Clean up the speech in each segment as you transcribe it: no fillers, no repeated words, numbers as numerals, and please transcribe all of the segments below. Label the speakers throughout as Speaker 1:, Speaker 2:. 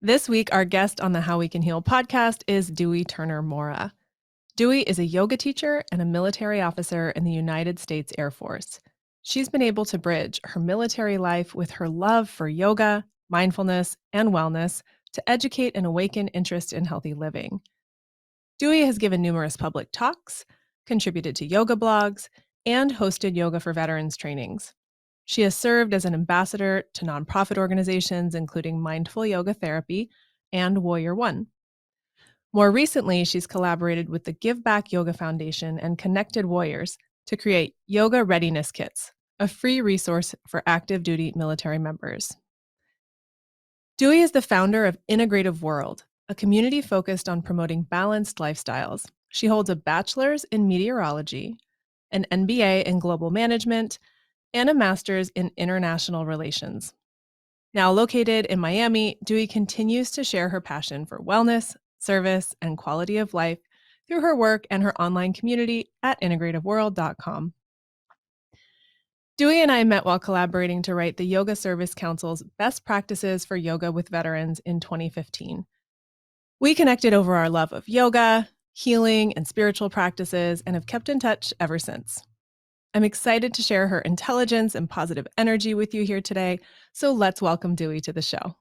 Speaker 1: This week, our guest on the How We Can Heal podcast is Dui Turner Mora. Dewey is a yoga teacher and a military officer in the United States Air Force. She's been able to bridge her military life with her love for yoga, mindfulness, and wellness to educate and awaken interest in healthy living. Dewey has given numerous public talks, contributed to yoga blogs, and hosted Yoga for Veterans trainings. She has served as an ambassador to nonprofit organizations, including Mindful Yoga Therapy and Warrior One. More recently, she's collaborated with the Give Back Yoga Foundation and Connected Warriors to create Yoga Readiness Kits, a free resource for active duty military members. Dewey is the founder of Integrative World, a community focused on promoting balanced lifestyles. She holds a bachelor's in meteorology, an MBA in global management, and a master's in international relations. Now located in Miami, Dewey continues to share her passion for wellness, service, and quality of life through her work and her online community at integrativeworld.com. Dewey and I met while collaborating to write the Yoga Service Council's Best Practices for Yoga with Veterans in 2015. We connected over our love of yoga, healing, and spiritual practices, and have kept in touch ever since. I'm excited to share her intelligence and positive energy with you here today, so let's welcome Dewey to the show.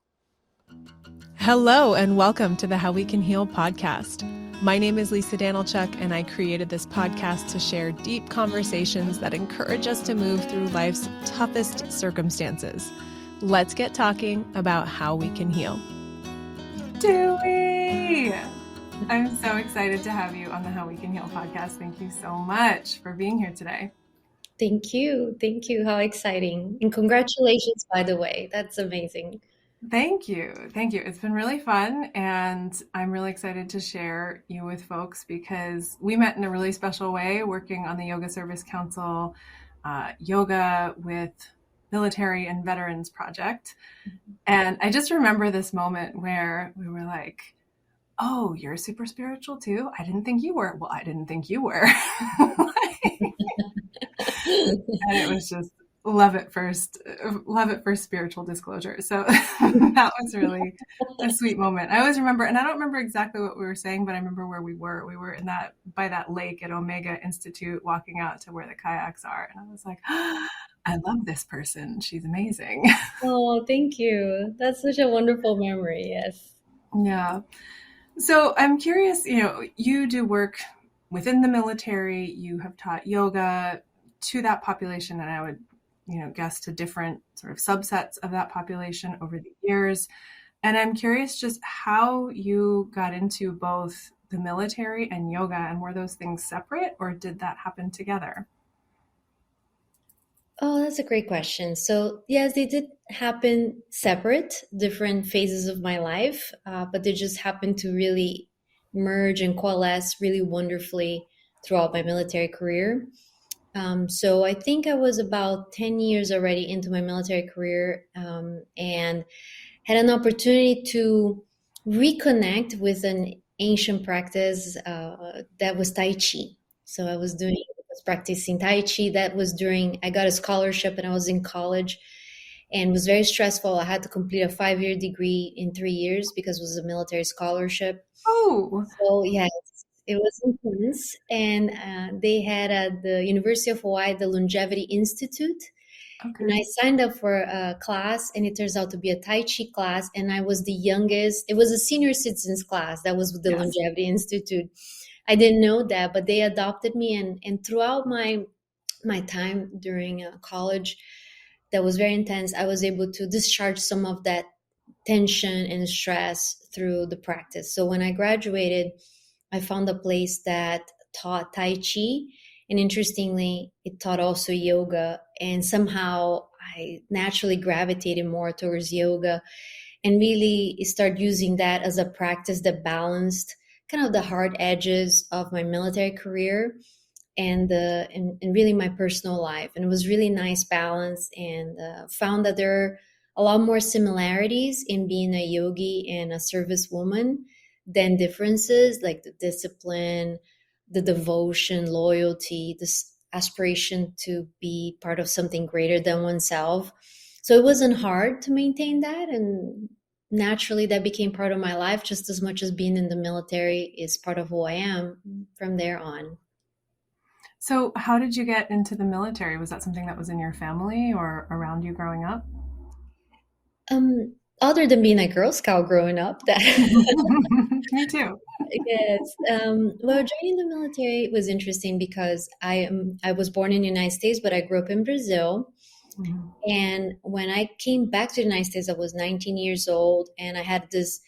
Speaker 1: Hello, and welcome to the How We Can Heal podcast. My name is Lisa Danylchuk, and I created this podcast to share deep conversations that encourage us to move through life's toughest circumstances. Let's get talking about how we can heal.
Speaker 2: Dewey! I'm so excited to have you on the How We Can Heal podcast. Thank you so much for being here today.
Speaker 3: Thank you. Thank you. How exciting. And congratulations, by the way. That's amazing.
Speaker 2: Thank you. Thank you. It's been really fun, and I'm really excited to share you with folks because we met in a really special way working on the Yoga Service Council Yoga with Military and Veterans project. And I just remember this moment where we were like, oh, you're super spiritual too? I didn't think you were. Well, I didn't think you were. And it was just love at first spiritual disclosure. So that was really a sweet moment. I always remember, and I don't remember exactly what we were saying, but I remember where we were. We were by that lake at Omega Institute, walking out to where the kayaks are. And I was like, oh, I love this person. She's amazing.
Speaker 3: Oh, thank you. That's such a wonderful memory. Yes.
Speaker 2: Yeah. So I'm curious, you do work within the military, you have taught yoga to that population, and I would, guess to different sort of subsets of that population over the years. And I'm curious just how you got into both the military and yoga, and were those things separate or did that happen together?
Speaker 3: Oh, that's a great question. So, yes, they did happen separate, different phases of my life, but they just happened to really merge and coalesce really wonderfully throughout my military career. So I think I was about 10 years already into my military career, and had an opportunity to reconnect with an ancient practice that was Tai Chi. So I was practicing Tai Chi. That was during I got a scholarship and I was in college, and it was very stressful. I had to complete a 5-year degree in 3 years because it was a military scholarship.
Speaker 2: Oh,
Speaker 3: So yes, it was intense. And they had at the University of Hawaii the Longevity Institute. And
Speaker 2: okay.
Speaker 3: I signed up for a class, and it turns out to be a Tai Chi class. And I was the youngest. It was a senior citizens class that was with the
Speaker 2: Yes.
Speaker 3: Longevity Institute. I didn't know that, but they adopted me. And throughout my time during college, that was very intense. I was able to discharge some of that tension and stress through the practice. So when I graduated, I found a place that taught Tai Chi. And interestingly, it taught also yoga. And somehow I naturally gravitated more towards yoga and really started using that as a practice that balanced kind of the hard edges of my military career and really my personal life. And it was really nice balance, and found that there are a lot more similarities in being a yogi and a service woman than differences, like the discipline, the devotion, loyalty, this aspiration to be part of something greater than oneself. So it wasn't hard to maintain that, and naturally that became part of my life just as much as being in the military is part of who I am from there on.
Speaker 2: So, how did you get into the military? Was that something that was in your family or around you growing up?
Speaker 3: Other than being a Girl Scout growing up, that
Speaker 2: Me too.
Speaker 3: yes. Well, joining the military was interesting because I was born in the United States, but I grew up in Brazil.
Speaker 2: Mhm.
Speaker 3: And when I came back to the United States, I was 19 years old, and I had this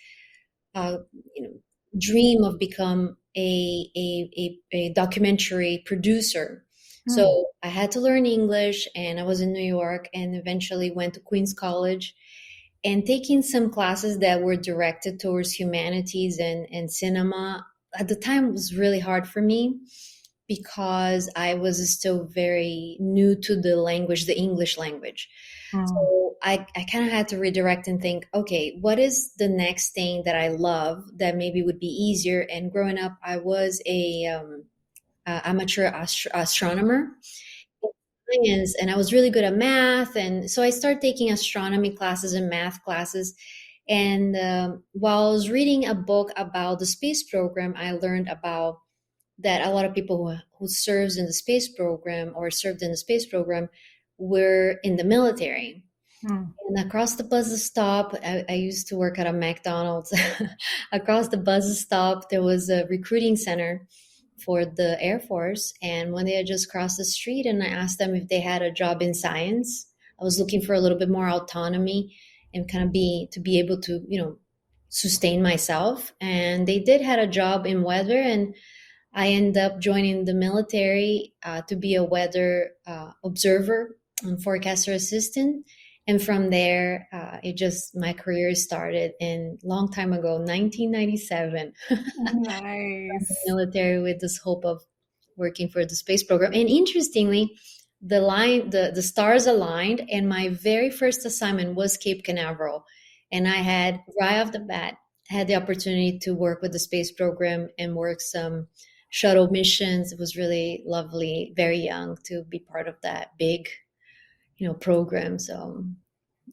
Speaker 3: uh, you know, dream of become a documentary producer.
Speaker 2: Hmm.
Speaker 3: So I had to learn English, and I was in New York, and eventually went to Queens College and taking some classes that were directed towards humanities and cinema. At the time, it was really hard for me because I was still very new to the language, the English language.
Speaker 2: Hmm.
Speaker 3: So I kind of had to redirect and think, okay, what is the next thing that I love that maybe would be easier? And growing up, I was a amateur astronomer in science, and I was really good at math. And so I started taking astronomy classes and math classes. And while I was reading a book about the space program, I learned about that a lot of people who serves in the space program or served in the space program were in the military.
Speaker 2: Hmm.
Speaker 3: And across the bus stop, I used to work at a McDonald's. Across the bus stop, there was a recruiting center for the Air Force. And when they had just crossed the street, and I asked them if they had a job in science, I was looking for a little bit more autonomy and kind of be able to, sustain myself. And they did had a job in weather, and I ended up joining the military to be a weather observer and forecaster assistant. And from there, my career started in long time ago, 1997,
Speaker 2: Nice.
Speaker 3: military with this hope of working for the space program. And interestingly, the stars aligned, and my very first assignment was Cape Canaveral. And I had right off the bat had the opportunity to work with the space program and work some shuttle missions. It was really lovely, very young to be part of that big, program. So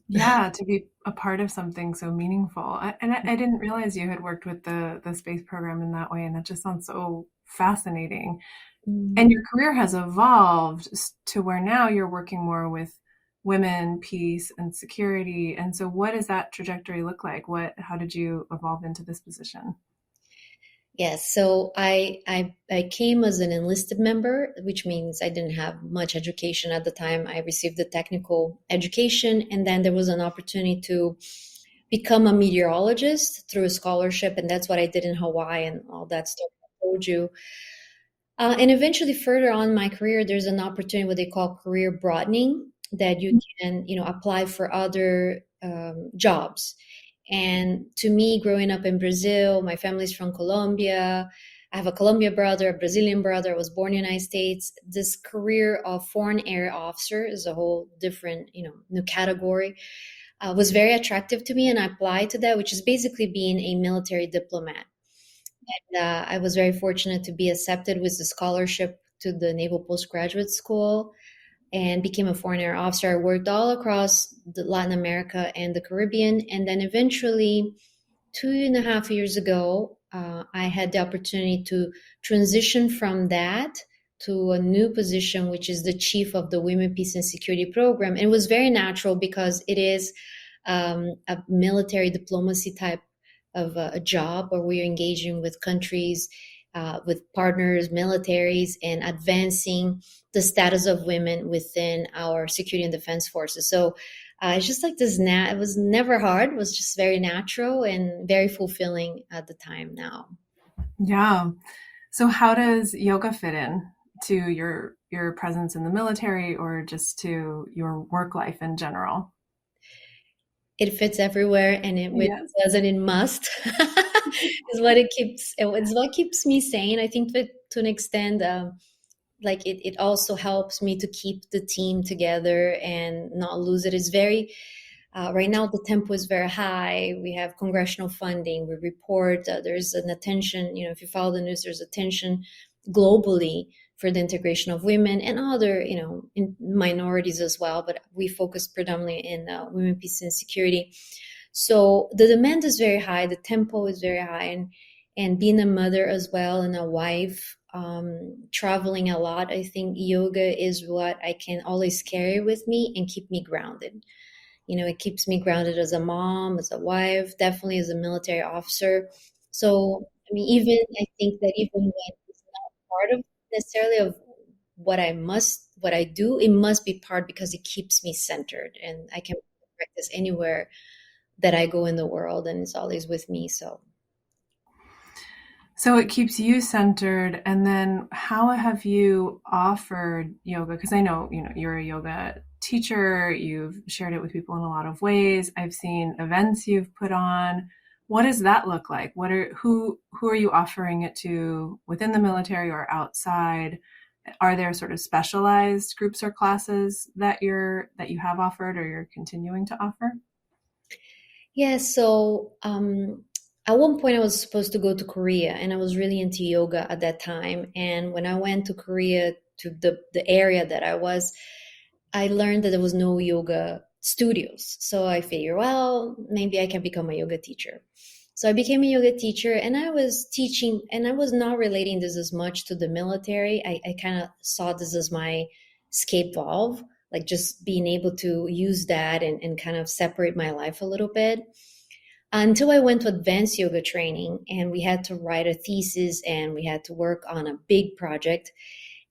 Speaker 2: Yeah, to be a part of something so meaningful. I didn't realize you had worked with the space program in that way, and that just sounds so fascinating. And
Speaker 3: mm,
Speaker 2: your career has evolved to where now you're working more with women, peace, and security. And so, what does that trajectory look like? How did you evolve into this position?
Speaker 3: yes, so I came as an enlisted member, which means I didn't have much education at the time. I received the technical education, and then there was an opportunity to become a meteorologist through a scholarship, and that's what I did in Hawaii and all that stuff I told you. And eventually, further on in my career, there's an opportunity what they call career broadening that you can, apply for other jobs. And to me, growing up in Brazil, my family's from Colombia. I have a Colombian brother, a Brazilian brother. I was born in the United States. This career of foreign air officer is a whole different, new category. Was very attractive to me, and I applied to that, which is basically being a military diplomat. I was very fortunate to be accepted with the scholarship to the Naval Postgraduate School and became a foreign air officer. I worked all across Latin America and the Caribbean. And then eventually, 2.5 years ago, I had the opportunity to transition from that to a new position, which is the chief of the Women, Peace, and Security Program. And it was very natural because it is a military diplomacy type of a job where we're engaging with countries, with partners, militaries, and advancing the status of women within our security and defense forces. So it's just like this. It was never hard. It was just very natural and very fulfilling at the time. Now,
Speaker 2: Yeah. So, how does yoga fit in to your presence in the military, or just to your work life in general?
Speaker 3: it fits everywhere, and it
Speaker 2: Yes.
Speaker 3: doesn't. It must is what it keeps. It's what keeps me sane. I think that to an extent. Like it also helps me to keep the team together and not lose it. It's very right now the tempo is very high. We have congressional funding. We report. There's an attention. If you follow the news, there's attention globally for the integration of women and other, in minorities as well. But we focus predominantly in women, peace, and security. So the demand is very high, the tempo is very high, and being a mother as well and a wife, traveling a lot, I think yoga is what I can always carry with me and keep me grounded. It keeps me grounded as a mom, as a wife, definitely as a military officer. So, I mean, even I think that even when it's not part of necessarily of what I do, it must be part because it keeps me centered and I can practice anywhere that I go in the world and it's always with me.
Speaker 2: So it keeps you centered. And then how have you offered yoga? Because I know, you're a yoga teacher, you've shared it with people in a lot of ways. I've seen events you've put on. What does that look like? Who are you offering it to within the military or outside? Are there sort of specialized groups or classes that you have offered or you're continuing to offer?
Speaker 3: Yeah, so at one point I was supposed to go to Korea and I was really into yoga at that time. And when I went to Korea to the area that I learned that there was no yoga studios. So I figured, well, maybe I can become a yoga teacher. So I became a yoga teacher and I was teaching, and I was not relating this as much to the military. I kind of saw this as my escape valve, like just being able to use that and kind of separate my life a little bit. Until I went to advanced yoga training and we had to write a thesis and we had to work on a big project.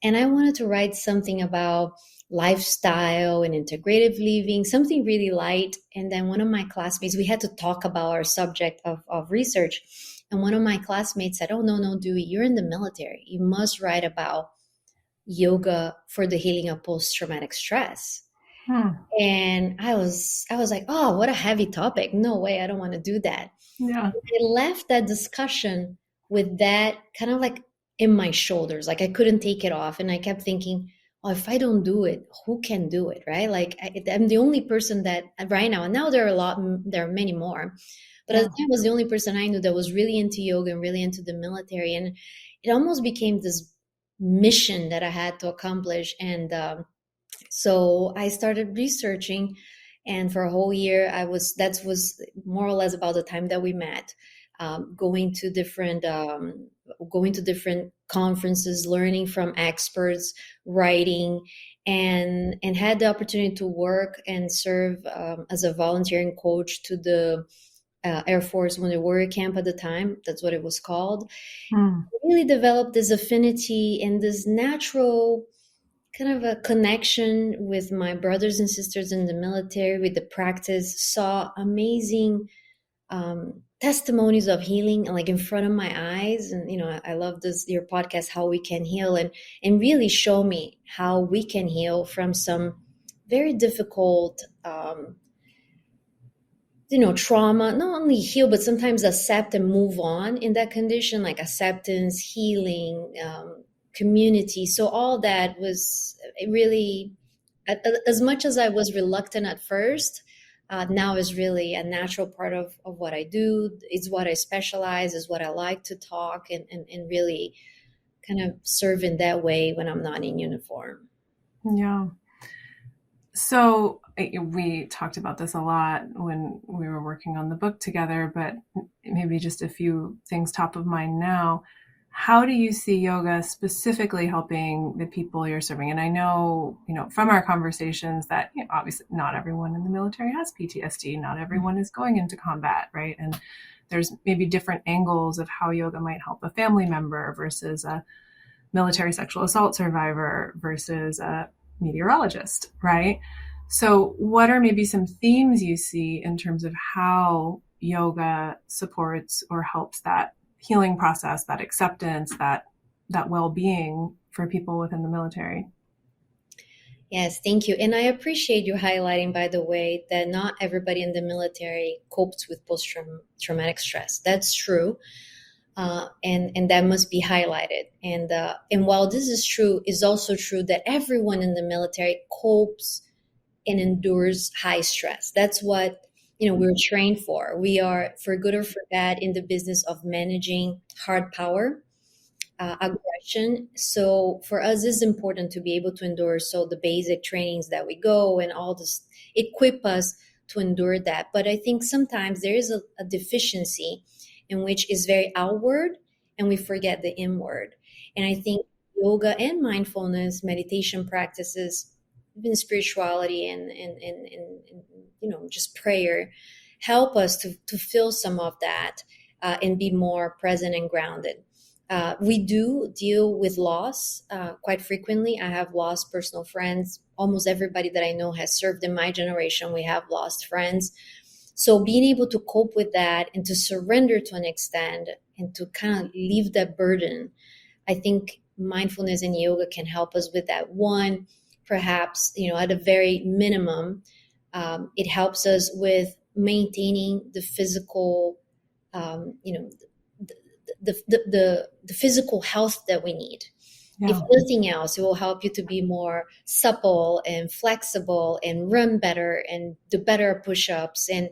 Speaker 3: And I wanted to write something about lifestyle and integrative living, something really light. And then one of my classmates, we had to talk about our subject of research. And one of my classmates said, "Oh, no, no, Dewey, you're in the military. You must write about yoga for the healing of post-traumatic stress."
Speaker 2: Hmm.
Speaker 3: And I was like, "Oh, what a heavy topic. No way, I don't want to do that."
Speaker 2: Yeah.
Speaker 3: I left that discussion with that kind of like in my shoulders. Like I couldn't take it off. And I kept thinking, oh, if I don't do it, who can do it? Right. Like I'm the only person that right now, and now there are many more. But at the
Speaker 2: Yeah.
Speaker 3: time, I was the only person I knew that was really into yoga and really into the military. And it almost became this mission that I had to accomplish. And so I started researching, and for a whole year, that was more or less about the time that we met, going to different conferences, learning from experts, writing, and had the opportunity to work and serve as a volunteering coach to the Air Force when they warrior camp at the time. That's what it was called.
Speaker 2: Hmm.
Speaker 3: I really developed this affinity and this natural kind of a connection with my brothers and sisters in the military with the practice, saw amazing testimonies of healing like in front of my eyes. And I love this your podcast, How We Can Heal, and really show me how we can heal from some very difficult trauma. Not only heal but sometimes accept and move on in that condition, like acceptance, healing, community. So all that was really, as much as I was reluctant at first, now is really a natural part of what I do. It's what I specialize, is what I like to talk and really kind of serve in that way when I'm not in uniform.
Speaker 2: Yeah. So we talked about this a lot when we were working on the book together, but maybe just a few things top of mind now. How do you see yoga specifically helping the people you're serving? And I know, from our conversations that obviously not everyone in the military has PTSD. Not everyone is going into combat, right? And there's maybe different angles of how yoga might help a family member versus a military sexual assault survivor versus a meteorologist, right? So, what are maybe some themes you see in terms of how yoga supports or helps that healing process, that acceptance, that well-being for people within the military?
Speaker 3: Yes, thank you. And I appreciate you highlighting, by the way, that not everybody in the military copes with post-traumatic stress. That's true. And that must be highlighted. And while this is true, it's also true that everyone in the military copes and endures high stress. That's what we're trained for. We are, for good or for bad, in the business of managing hard power, aggression. So for us, it's important to be able to endure. So the basic trainings that we go and all this equip us to endure that. But I think sometimes there is a deficiency in which is very outward and we forget the inward. And I think yoga and mindfulness, meditation practices, even spirituality and just prayer help us to feel some of that and be more present and grounded. We do deal with loss quite frequently. I have lost personal friends. Almost everybody that I know has served in my generation. We have lost friends. So being able to cope with that and to surrender to an extent and to kind of leave that burden, I think mindfulness and yoga can help us with that. One, perhaps, at a very minimum, it helps us with maintaining the physical, the physical health that we need.
Speaker 2: Yeah.
Speaker 3: If nothing else, it will help you to be more supple and flexible and run better and do better push-ups. And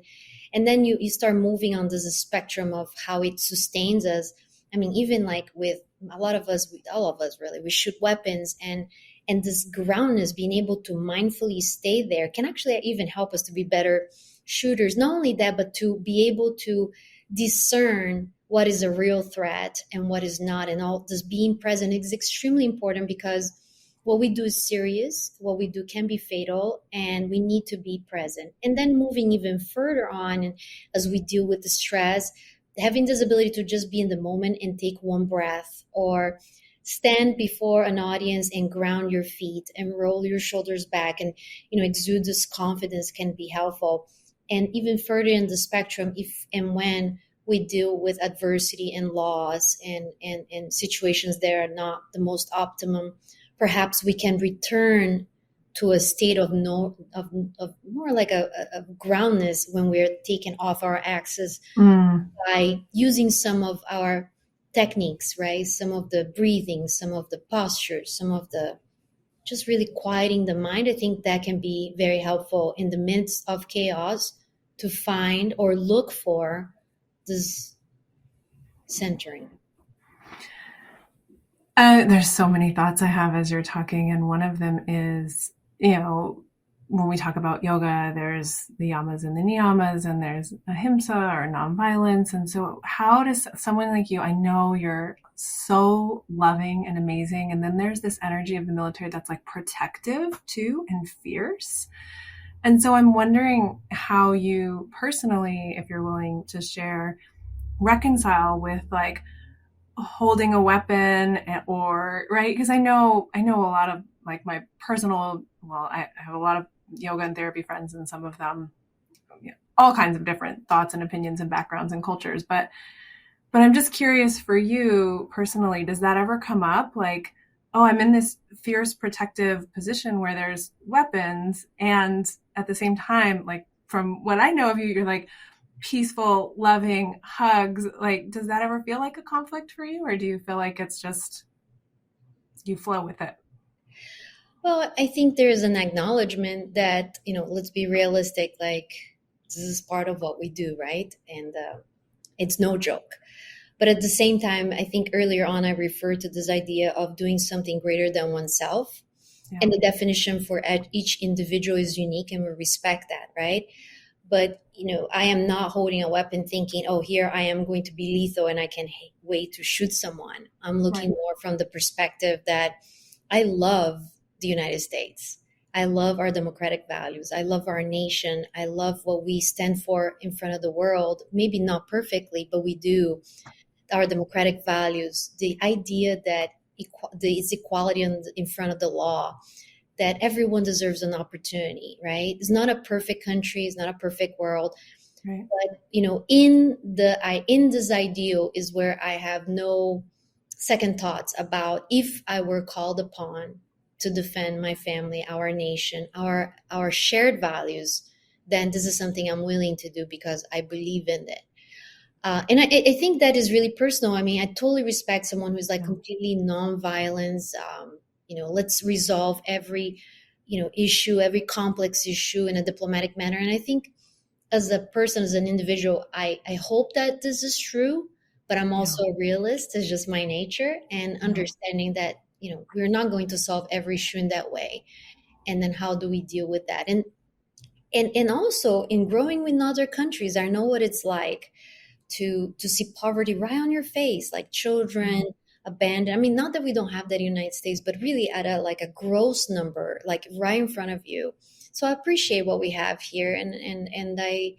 Speaker 3: then you start moving on this spectrum of how it sustains us. I mean, even like with a lot of us, all of us really, we shoot weapons, and this groundness, being able to mindfully stay there can actually even help us to be better shooters. Not only that, but to be able to discern what is a real threat and what is not. And all this being present is extremely important, because what we do is serious, what we do can be fatal, and we need to be present. And then moving even further on, and as we deal with the stress, having this ability to just be in the moment and take one breath, or stand before an audience and ground your feet and roll your shoulders back and exude this confidence can be helpful. And even further in the spectrum, if and when we deal with adversity and loss and situations that are not the most optimum, perhaps we can return to a state of more like a groundness when we're taken off our axis by using some of our techniques, right? Some of the breathing, some of the postures, some of the just really quieting the mind. I think that can be very helpful in the midst of chaos to find or look for this centering.
Speaker 2: There's so many thoughts I have as you're talking, and one of them is, when we talk about yoga, there's the yamas and the niyamas, and there's ahimsa or nonviolence. And so how does someone like you, I know you're so loving and amazing, and then there's this energy of the military that's like protective too and fierce. And so I'm wondering how you personally, if you're willing to share, reconcile with like holding a weapon, or right, because I know a lot of like my personal, I have a lot of yoga and therapy friends, and some of them, all kinds of different thoughts and opinions and backgrounds and cultures, but I'm just curious for you personally, does that ever come up, like, oh, I'm in this fierce protective position where there's weapons, and at the same time, like from what I know of you, you're like peaceful, loving, hugs. Like, does that ever feel like a conflict for you, or do you feel like it's just you flow with it?
Speaker 3: Well, I think there's an acknowledgement that, let's be realistic, like this is part of what we do, right? And it's no joke. But at the same time, I think earlier on I referred to this idea of doing something greater than oneself. Yeah. And the definition for each individual is unique, and we respect that, right? But, I am not holding a weapon thinking, oh, here I am going to be lethal and I can wait to shoot someone. I'm looking more from the perspective that I love the United States. I love our democratic values. I love our nation. I love what we stand for in front of the world. Maybe not perfectly, but we do. Our democratic values, the idea that it's equality in front of the law, that everyone deserves an opportunity, right? It's not a perfect country. It's not a perfect world. Right. But, in this ideal is where I have no second thoughts about if I were called upon to defend my family, our nation, our shared values, then this is something I'm willing to do because I believe in it. And I think that is really personal. I mean, I totally respect someone who's like completely nonviolence. Let's resolve every, issue, every complex issue in a diplomatic manner. And I think as a person, as an individual, I hope that this is true, but I'm also a realist. It's just my nature, and understanding that, we're not going to solve every issue in that way. And then how do we deal with that? And and also in growing in other countries, I know what it's like to see poverty right on your face, like children abandoned. I mean, not that we don't have that in the United States, but really at a like a gross number, like right in front of you. So I appreciate what we have here, and I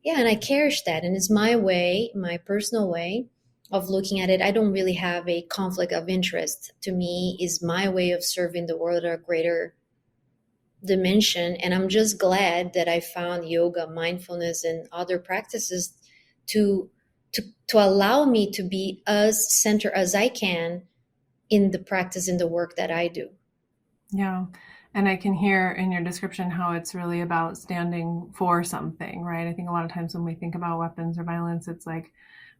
Speaker 3: yeah, and I cherish that. And it's my way, my personal way of looking at it. I don't really have a conflict of interest. To me, is my way of serving the world at a greater dimension. And I'm just glad that I found yoga, mindfulness, and other practices to to allow me to be as centered as I can in the practice, in the work that I do.
Speaker 2: Yeah. And I can hear in your description how it's really about standing for something, right? I think a lot of times when we think about weapons or violence, it's like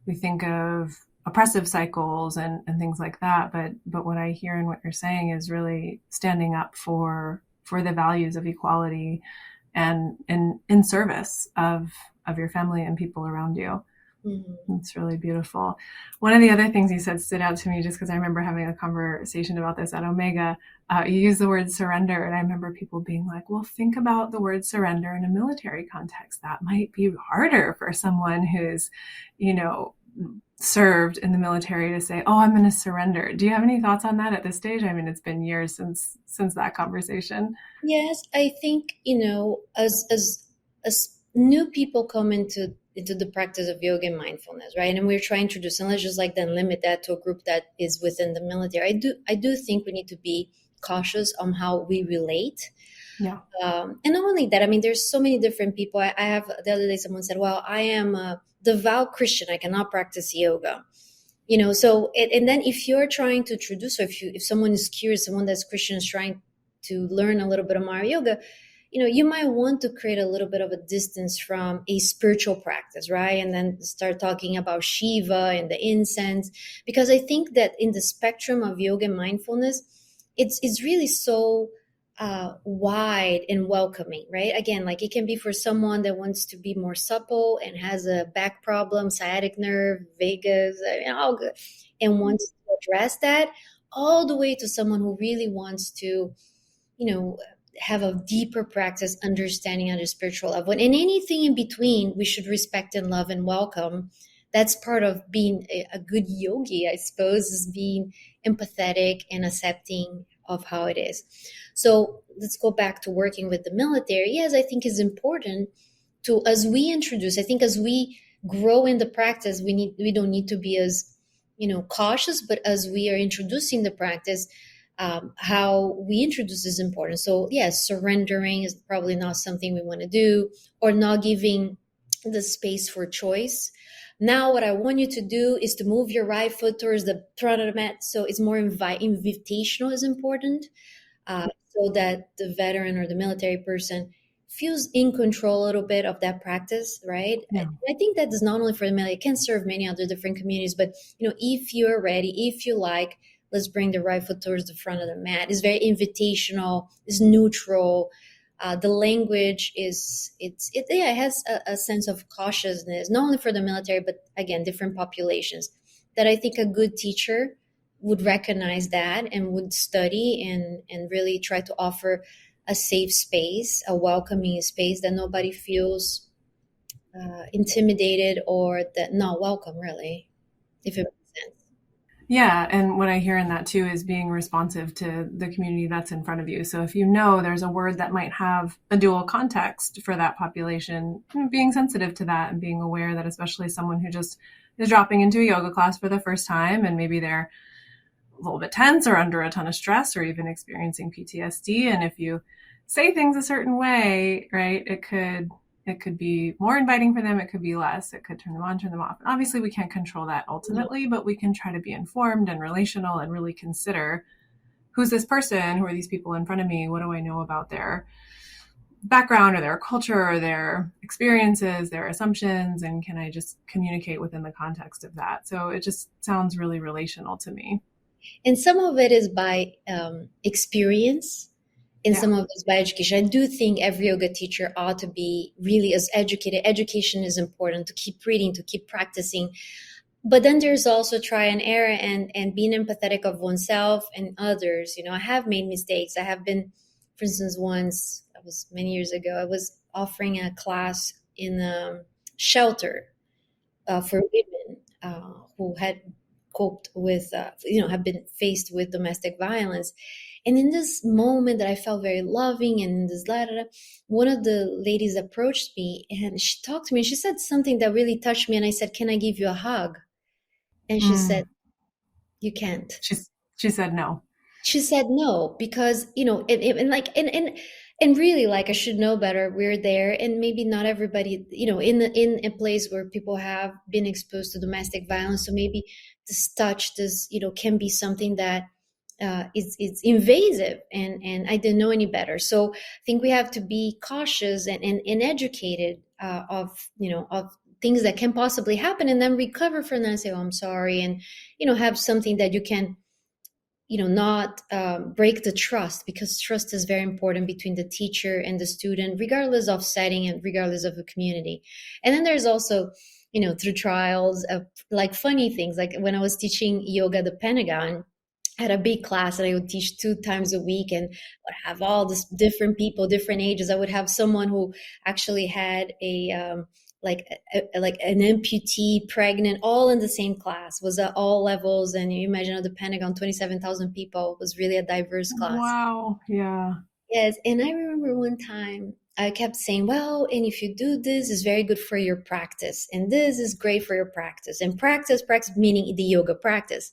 Speaker 2: we think of oppressive cycles and things like that. But what I hear in what you're saying is really standing up for the values of equality and in service of your family and people around you.
Speaker 3: Mm-hmm.
Speaker 2: It's really beautiful. One of the other things you said stood out to me just because I remember having a conversation about this at Omega. You used the word surrender, and I remember people being like, well, think about the word surrender in a military context. That might be harder for someone who's, served in the military to say, oh, I'm going to surrender. Do you have any thoughts on that at this stage? I mean, it's been years since that conversation.
Speaker 3: Yes, I think, as new people come into the practice of yoga and mindfulness, right? And we're trying to introduce, and let's just like then limit that to a group that is within the military. I do think we need to be cautious on how we relate.
Speaker 2: Yeah.
Speaker 3: And not only that, I mean, there's so many different people. I have the other day someone said, well, I am a devout Christian. I cannot practice yoga. So and then if you're trying to introduce, or if someone is curious, someone that's Christian is trying to learn a little bit of Mara yoga, you might want to create a little bit of a distance from a spiritual practice, right? And then start talking about Shiva and the incense, because I think that in the spectrum of yoga and mindfulness, it's really so wide and welcoming, right? Again, like it can be for someone that wants to be more supple and has a back problem, sciatic nerve, vagus, all good, and wants to address that, all the way to someone who really wants to, have a deeper practice, understanding at a spiritual level. And anything in between, we should respect and love and welcome. That's part of being a good yogi, I suppose, is being empathetic and accepting of how it is. So let's go back to working with the military. Yes, I think it's important to, as we introduce, I think as we grow in the practice, we don't need to be as, cautious, but as we are introducing the practice, how we introduce is important. So yes, surrendering is probably not something we want to do, or not giving the space for choice. Now, what I want you to do is to move your right foot towards the front of the mat. So it's more invitational is important, so that the veteran or the military person feels in control a little bit of that practice, right?
Speaker 2: Yeah.
Speaker 3: I think that is not only for the military, it can serve many other different communities, but if you're ready, if you like, let's bring the right foot towards the front of the mat. It's very invitational, it's neutral. The language it has a sense of cautiousness, not only for the military, but again, different populations, that I think a good teacher would recognize that and would study and really try to offer a safe space, a welcoming space that nobody feels intimidated or that not welcome, really, if it makes sense.
Speaker 2: Yeah, and what I hear in that too is being responsive to the community that's in front of you. So if you know there's a word that might have a dual context for that population, being sensitive to that and being aware that especially someone who just is dropping into a yoga class for the first time and maybe they're a little bit tense or under a ton of stress or even experiencing PTSD. And if you say things a certain way, right, it could be more inviting for them. It could be less. It could turn them on, turn them off. And obviously, we can't control that ultimately, but we can try to be informed and relational and really consider who's this person? Who are these people in front of me? What do I know about their background or their culture or their experiences, their assumptions? And can I just communicate within the context of that? So it just sounds really relational to me.
Speaker 3: And some of it is by experience, and some of it is by education. I do think every yoga teacher ought to be really as educated. Education is important, to keep reading, to keep practicing. But then there's also try and error and being empathetic of oneself and others. I have made mistakes. I have been, for instance, once, that was many years ago, offering a class in a shelter for women who had coped with, have been faced with domestic violence. And in this moment that I felt very loving, and in this letter, one of the ladies approached me and she talked to me. And she said something that really touched me. And I said, "Can I give you a hug?" And she said,
Speaker 2: Mm.
Speaker 3: "You can't."
Speaker 2: She said no.
Speaker 3: She said no, because and really, like, I should know better. We're there, and maybe not everybody, in a place where people have been exposed to domestic violence, so maybe this touch, this, can be something that it's invasive, and I didn't know any better. So I think we have to be cautious and educated of things that can possibly happen, and then recover from that and say, "Oh, I'm sorry," and have something that you can not break the trust, because trust is very important between the teacher and the student, regardless of setting and regardless of the community. And then there's also, through trials of like funny things, like when I was teaching yoga at the Pentagon. I had a big class and I would teach 2 times a week, and would have all this different people, different ages. I would have someone who actually had like an amputee, pregnant, all in the same class. Was at all levels, and you imagine at the Pentagon, 27,000 people, was really a diverse class.
Speaker 2: Wow. Yeah.
Speaker 3: Yes, and I remember one time I kept saying, "Well, and if you do this, it's very good for your practice, and this is great for your practice, and practice, meaning the yoga practice."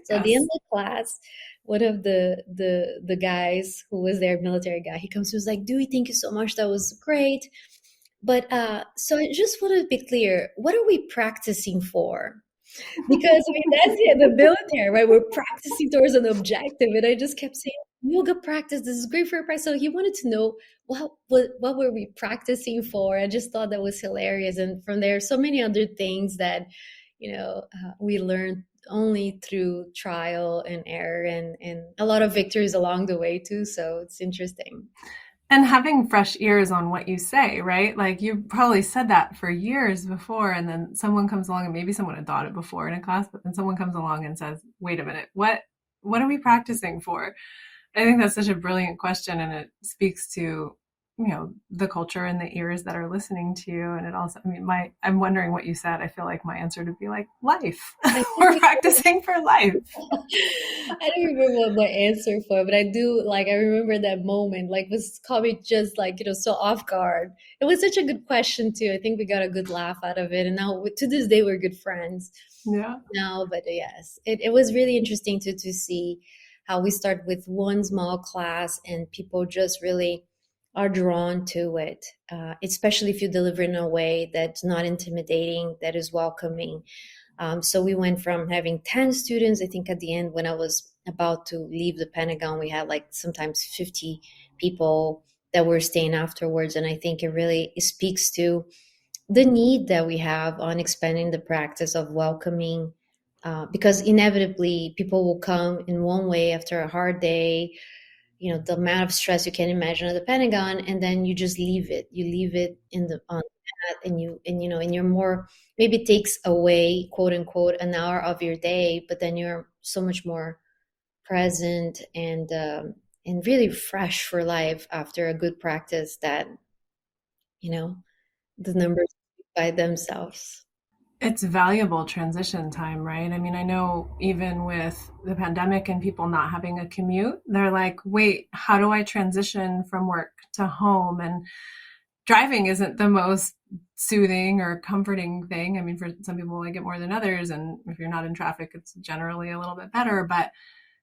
Speaker 3: So at the end
Speaker 2: Yes.
Speaker 3: of the class, one of the guys who was there, military guy, he comes to me, was like, "Dewey, thank you so much. That was great. But so I just want to be clear, what are we practicing for?" Because I mean, that's the military, right? We're practicing towards an objective. And I just kept saying, "Yoga practice, this is great for your practice." So he wanted to know what were we practicing for. I just thought that was hilarious. And from there, so many other things that, we learned only through trial and error, and a lot of victories along the way too. So it's interesting.
Speaker 2: And having fresh ears on what you say, right? Like you probably said that for years before, and then someone comes along, and maybe someone had thought it before in a class, but then someone comes along and says, "Wait a minute, what are we practicing for?" I think that's such a brilliant question, and it speaks to the culture and the ears that are listening to you. And it also, I mean, I'm wondering what you said. I feel like my answer would be like life.
Speaker 3: I
Speaker 2: We're
Speaker 3: think
Speaker 2: practicing for life.
Speaker 3: I don't remember what my answer for, but I do, like, I remember that moment, like, was caught me just like, so off guard. It was such a good question too. I think we got a good laugh out of it. And now to this day, we're good friends
Speaker 2: Yeah.
Speaker 3: now. But yes, it was really interesting to see how we start with one small class and people just really are drawn to it, especially if you deliver in a way that's not intimidating, that is welcoming. So we went from having 10 students. I think at the end, when I was about to leave the Pentagon, we had like sometimes 50 people that were staying afterwards. And I think it really speaks to the need that we have on expanding the practice of welcoming, because inevitably people will come in one way after a hard day, the amount of stress you can imagine at the Pentagon, and then you just leave it. You leave it in the on that, and you're more, maybe it takes away, quote unquote, an hour of your day, but then you're so much more present and really fresh for life after a good practice that the numbers speak by themselves.
Speaker 2: It's valuable transition time, right? I mean, I know even with the pandemic and people not having a commute, they're like, wait, how do I transition from work to home? And driving isn't the most soothing or comforting thing. I mean, for some people, like it more than others. And if you're not in traffic, it's generally a little bit better. But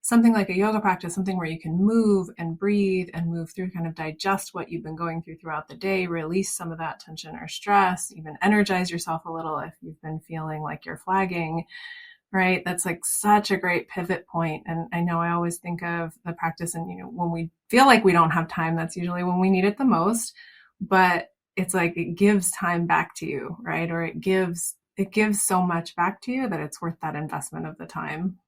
Speaker 2: something like a yoga practice, something where you can move and breathe and move through, kind of digest what you've been going through throughout the day, release some of that tension or stress, even energize yourself a little if you've been feeling like you're flagging, right? That's like such a great pivot point. And I know I always think of the practice, and, when we feel like we don't have time, that's usually when we need it the most. But it's like it gives time back to you, right? Or it gives so much back to you that it's worth that investment of the time.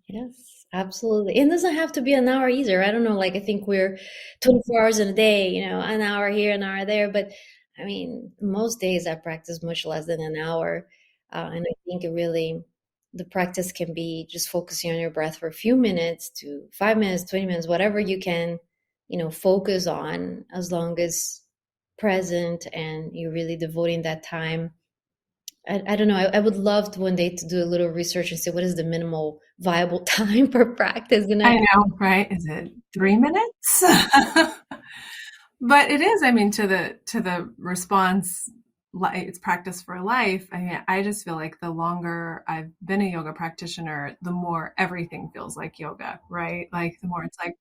Speaker 3: Yes, absolutely. And it doesn't have to be an hour either. I don't know, like I think we're 24 hours in a day, an hour here, an hour there. But I mean, most days I practice much less than an hour. And I think the practice can be just focusing on your breath for a few minutes to 5 minutes, 20 minutes, whatever you can, focus on, as long as present and you're really devoting that time. I don't know. I would love to one day to do a little research and see what is the minimal viable time per practice. And
Speaker 2: I know, right? Is it 3 minutes? But it is, I mean, to the response, it's practice for life. I just feel like the longer I've been a yoga practitioner, the more everything feels like yoga, right? Like the more it's like,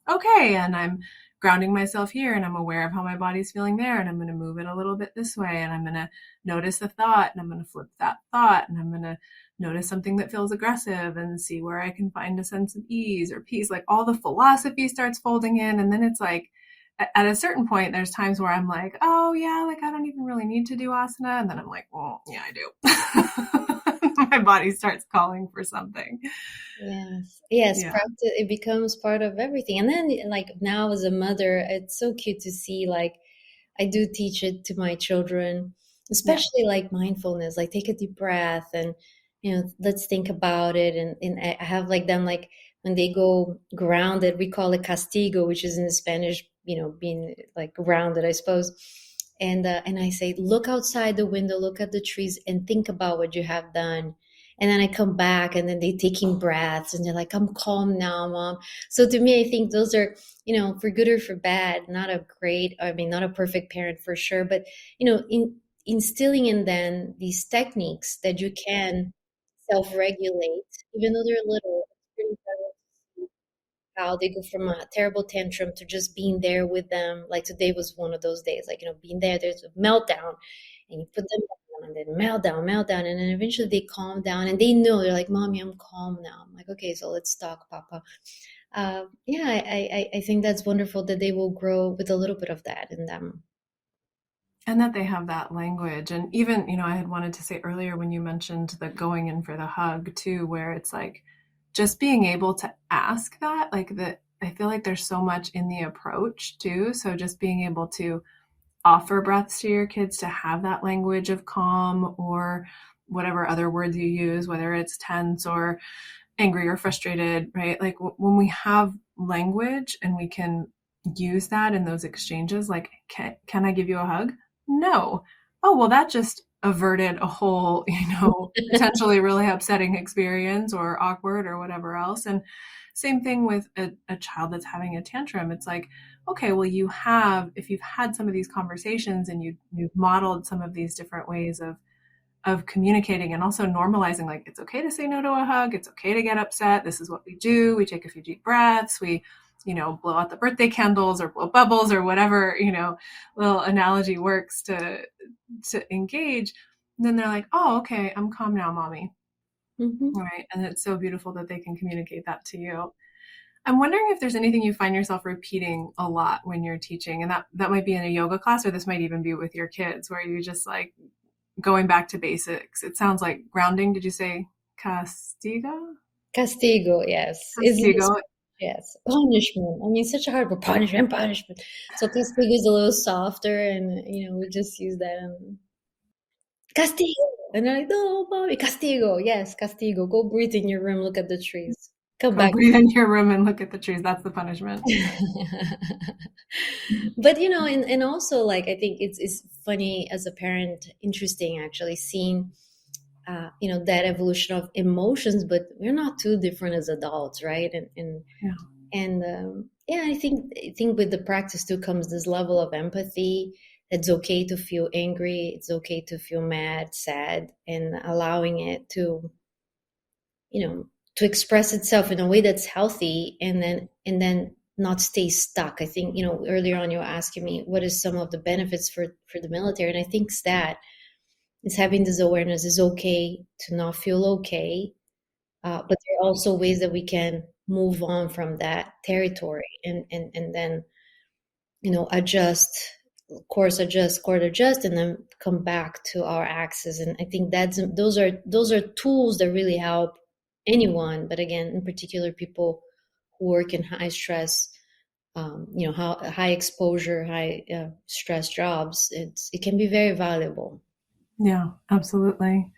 Speaker 2: okay, and I'm grounding myself here and I'm aware of how my body's feeling there and I'm going to move it a little bit this way and I'm going to notice the thought and I'm going to flip that thought and I'm going to notice something that feels aggressive and see where I can find a sense of ease or peace. Like all the philosophy starts folding in, and then it's like at a certain point there's times where I'm like, oh yeah, like I don't even really need to do asana, and then I'm like, well, yeah, I do. My body starts calling for something.
Speaker 3: Yes,
Speaker 2: Yeah.
Speaker 3: practice, it becomes part of everything. And then like now as a mother, it's so cute to see, like I do teach it to my children,
Speaker 2: Yeah.
Speaker 3: especially like mindfulness, like take a deep breath and let's think about it. And I have like them, like when they go grounded, we call it castigo, which is in Spanish, being like grounded, I suppose. And I say, look outside the window, look at the trees, and think about what you have done. And then I come back, and then they taking breaths, and they're like, I'm calm now, mom. So to me, I think those are, for good or for bad, not a great, I mean, not a perfect parent for sure, but, instilling in them these techniques that you can self-regulate, even though they're little. It's pretty incredible to see how they go from a terrible tantrum to just being there with them. Like today was one of those days, like, being there, there's a meltdown, and you put them down, and then meltdown, and then eventually they calm down, and they know, they're like, Mommy, I'm calm now. I'm like, okay, so let's talk, Papa. Yeah, I think that's wonderful that they will grow with a little bit of that in them.
Speaker 2: And that they have that language. And even, I had wanted to say earlier when you mentioned the going in for the hug too, where it's like just being able to ask that, like that, I feel like there's so much in the approach too. So just being able to offer breaths to your kids, to have that language of calm or whatever other words you use, whether it's tense or angry or frustrated, right? Like when we have language and we can use that in those exchanges, like, can I give you a hug? No. Oh, well, that just averted a whole, potentially really upsetting experience or awkward or whatever else. And same thing with a child that's having a tantrum. It's like, okay, well, if you've had some of these conversations and you've modeled some of these different ways of communicating and also normalizing, like it's okay to say no to a hug, it's okay to get upset, this is what we do, we take a few deep breaths, we blow out the birthday candles or blow bubbles or whatever little analogy works to engage. And then they're like, oh, okay, I'm calm now, mommy.
Speaker 3: Hmm.
Speaker 2: Right. And it's so beautiful that they can communicate that to you. I'm wondering if there's anything you find yourself repeating a lot when you're teaching, and that might be in a yoga class, or this might even be with your kids, where you just like going back to basics. It sounds like grounding. Did you say castigo?
Speaker 3: Castigo, yes.
Speaker 2: Castigo.
Speaker 3: Yes. Punishment. I mean, such a hard word. Punishment. So castigo is a little softer, and, we just use that. And castigo. And they're like, no, mommy, castigo. Yes, castigo. Go breathe in your room, look at the trees. Come
Speaker 2: Go
Speaker 3: back.
Speaker 2: breathe in your room and look at the trees. That's the punishment.
Speaker 3: But, and also, like, I think it's funny as a parent, interesting actually seeing, that evolution of emotions, but we're not too different as adults, right?
Speaker 2: Yeah.
Speaker 3: And yeah, I think with the practice too comes this level of empathy. It's okay to feel angry. It's okay to feel mad, sad, and allowing it to express itself in a way that's healthy, and then not stay stuck. I think, earlier on you were asking me what is some of the benefits for the military, and I think it's having this awareness is okay to not feel okay, but there are also ways that we can move on from that territory, and then adjust, course adjust, and then come back to our axis. And I think those are tools that really help anyone, but again, in particular, people who work in high stress, high exposure, high stress jobs. It can be very valuable.
Speaker 2: Yeah, absolutely.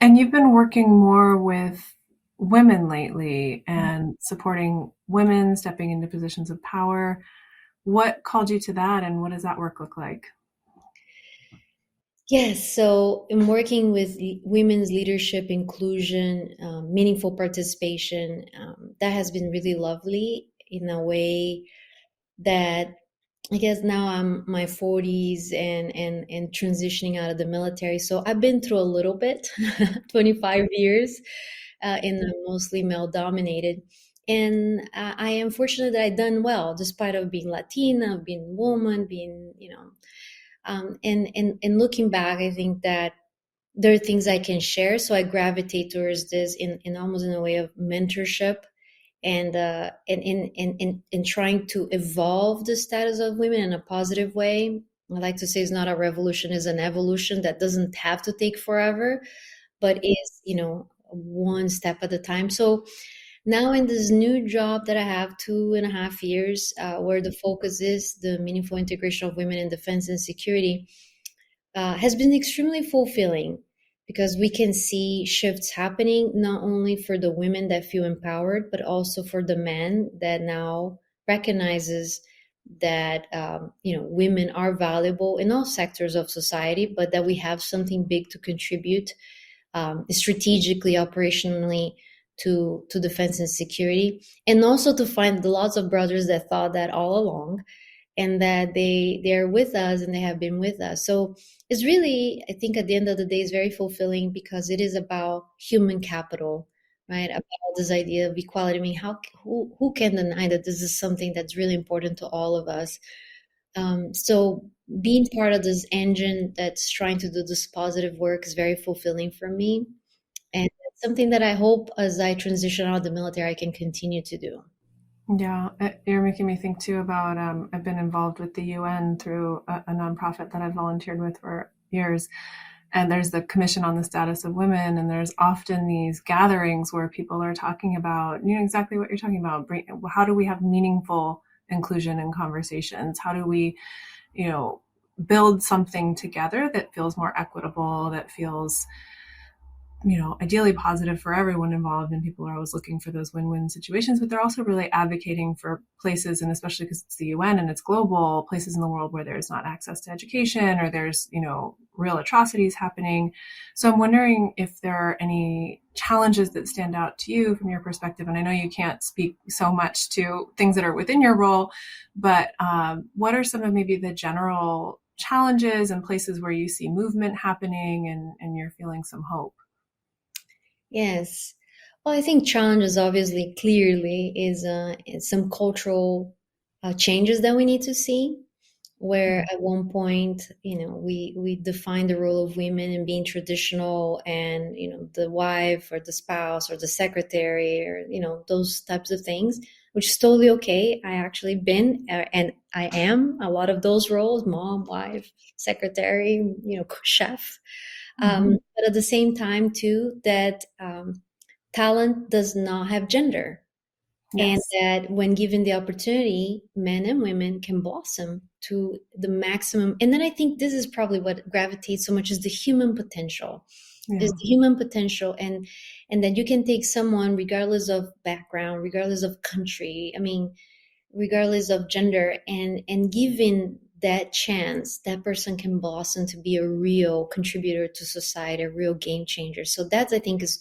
Speaker 2: And you've been working more with women lately and supporting women stepping into positions of power. What called you to that, and what does that work look like?
Speaker 3: Yes, so in working with women's leadership, inclusion, meaningful participation, that has been really lovely in a way that I guess now I'm my 40s and transitioning out of the military. So I've been through a little bit, 25 years in a mostly male dominated. And I am fortunate that I've done well, despite of being Latina, being woman, being, and looking back, I think that there are things I can share. So I gravitate towards this in almost in a way of mentorship and in trying to evolve the status of women in a positive way. I like to say it's not a revolution, it's an evolution that doesn't have to take forever, but is, one step at a time. So now in this new job that I have 2.5 years, where the focus is the meaningful integration of women in defense and security, has been extremely fulfilling because we can see shifts happening not only for the women that feel empowered, but also for the men that now recognizes that women are valuable in all sectors of society, but that we have something big to contribute strategically, operationally to defense and security, and also to find the lots of brothers that thought that all along and that they're with us and they have been with us. So it's really, I think at the end of the day, it's very fulfilling because it is about human capital, right? About this idea of equality. I mean, who can deny that this is something that's really important to all of us? So being part of this engine that's trying to do this positive work is very fulfilling for me. And it's something that I hope as I transition out of the military, I can continue to do.
Speaker 2: Yeah, you're making me think too about I've been involved with the UN through a nonprofit that I've volunteered with for years. And there's the Commission on the Status of Women, and there's often these gatherings where people are talking about, exactly what you're talking about. How do we have meaningful inclusion in conversations? How do we, you know, build something together that feels more equitable, that feels ideally positive for everyone involved, and people are always looking for those win-win situations, but they're also really advocating for places, and especially because it's the UN and it's global, places in the world where there's not access to education or there's, real atrocities happening. So I'm wondering if there are any challenges that stand out to you from your perspective. And I know you can't speak so much to things that are within your role, but what are some of maybe the general challenges and places where you see movement happening and you're feeling some hope?
Speaker 3: Yes. Well, I think challenges obviously clearly is some cultural changes that we need to see. Where at one point, we define the role of women in being traditional, and the wife or the spouse or the secretary or those types of things, which is totally okay. I actually been and I am a lot of those roles: mom, wife, secretary, chef.
Speaker 2: Mm-hmm.
Speaker 3: But at the same time, too, that talent does not have gender. And
Speaker 2: Yes.
Speaker 3: that when given the opportunity, men and women can blossom to the maximum. And then I think this is probably what gravitates so much is the human potential. Is
Speaker 2: Yeah.
Speaker 3: the human potential, and that you can take someone regardless of background, regardless of country. I mean, regardless of gender, and given that chance, that person can blossom to be a real contributor to society, a real game changer. So that's, I think, is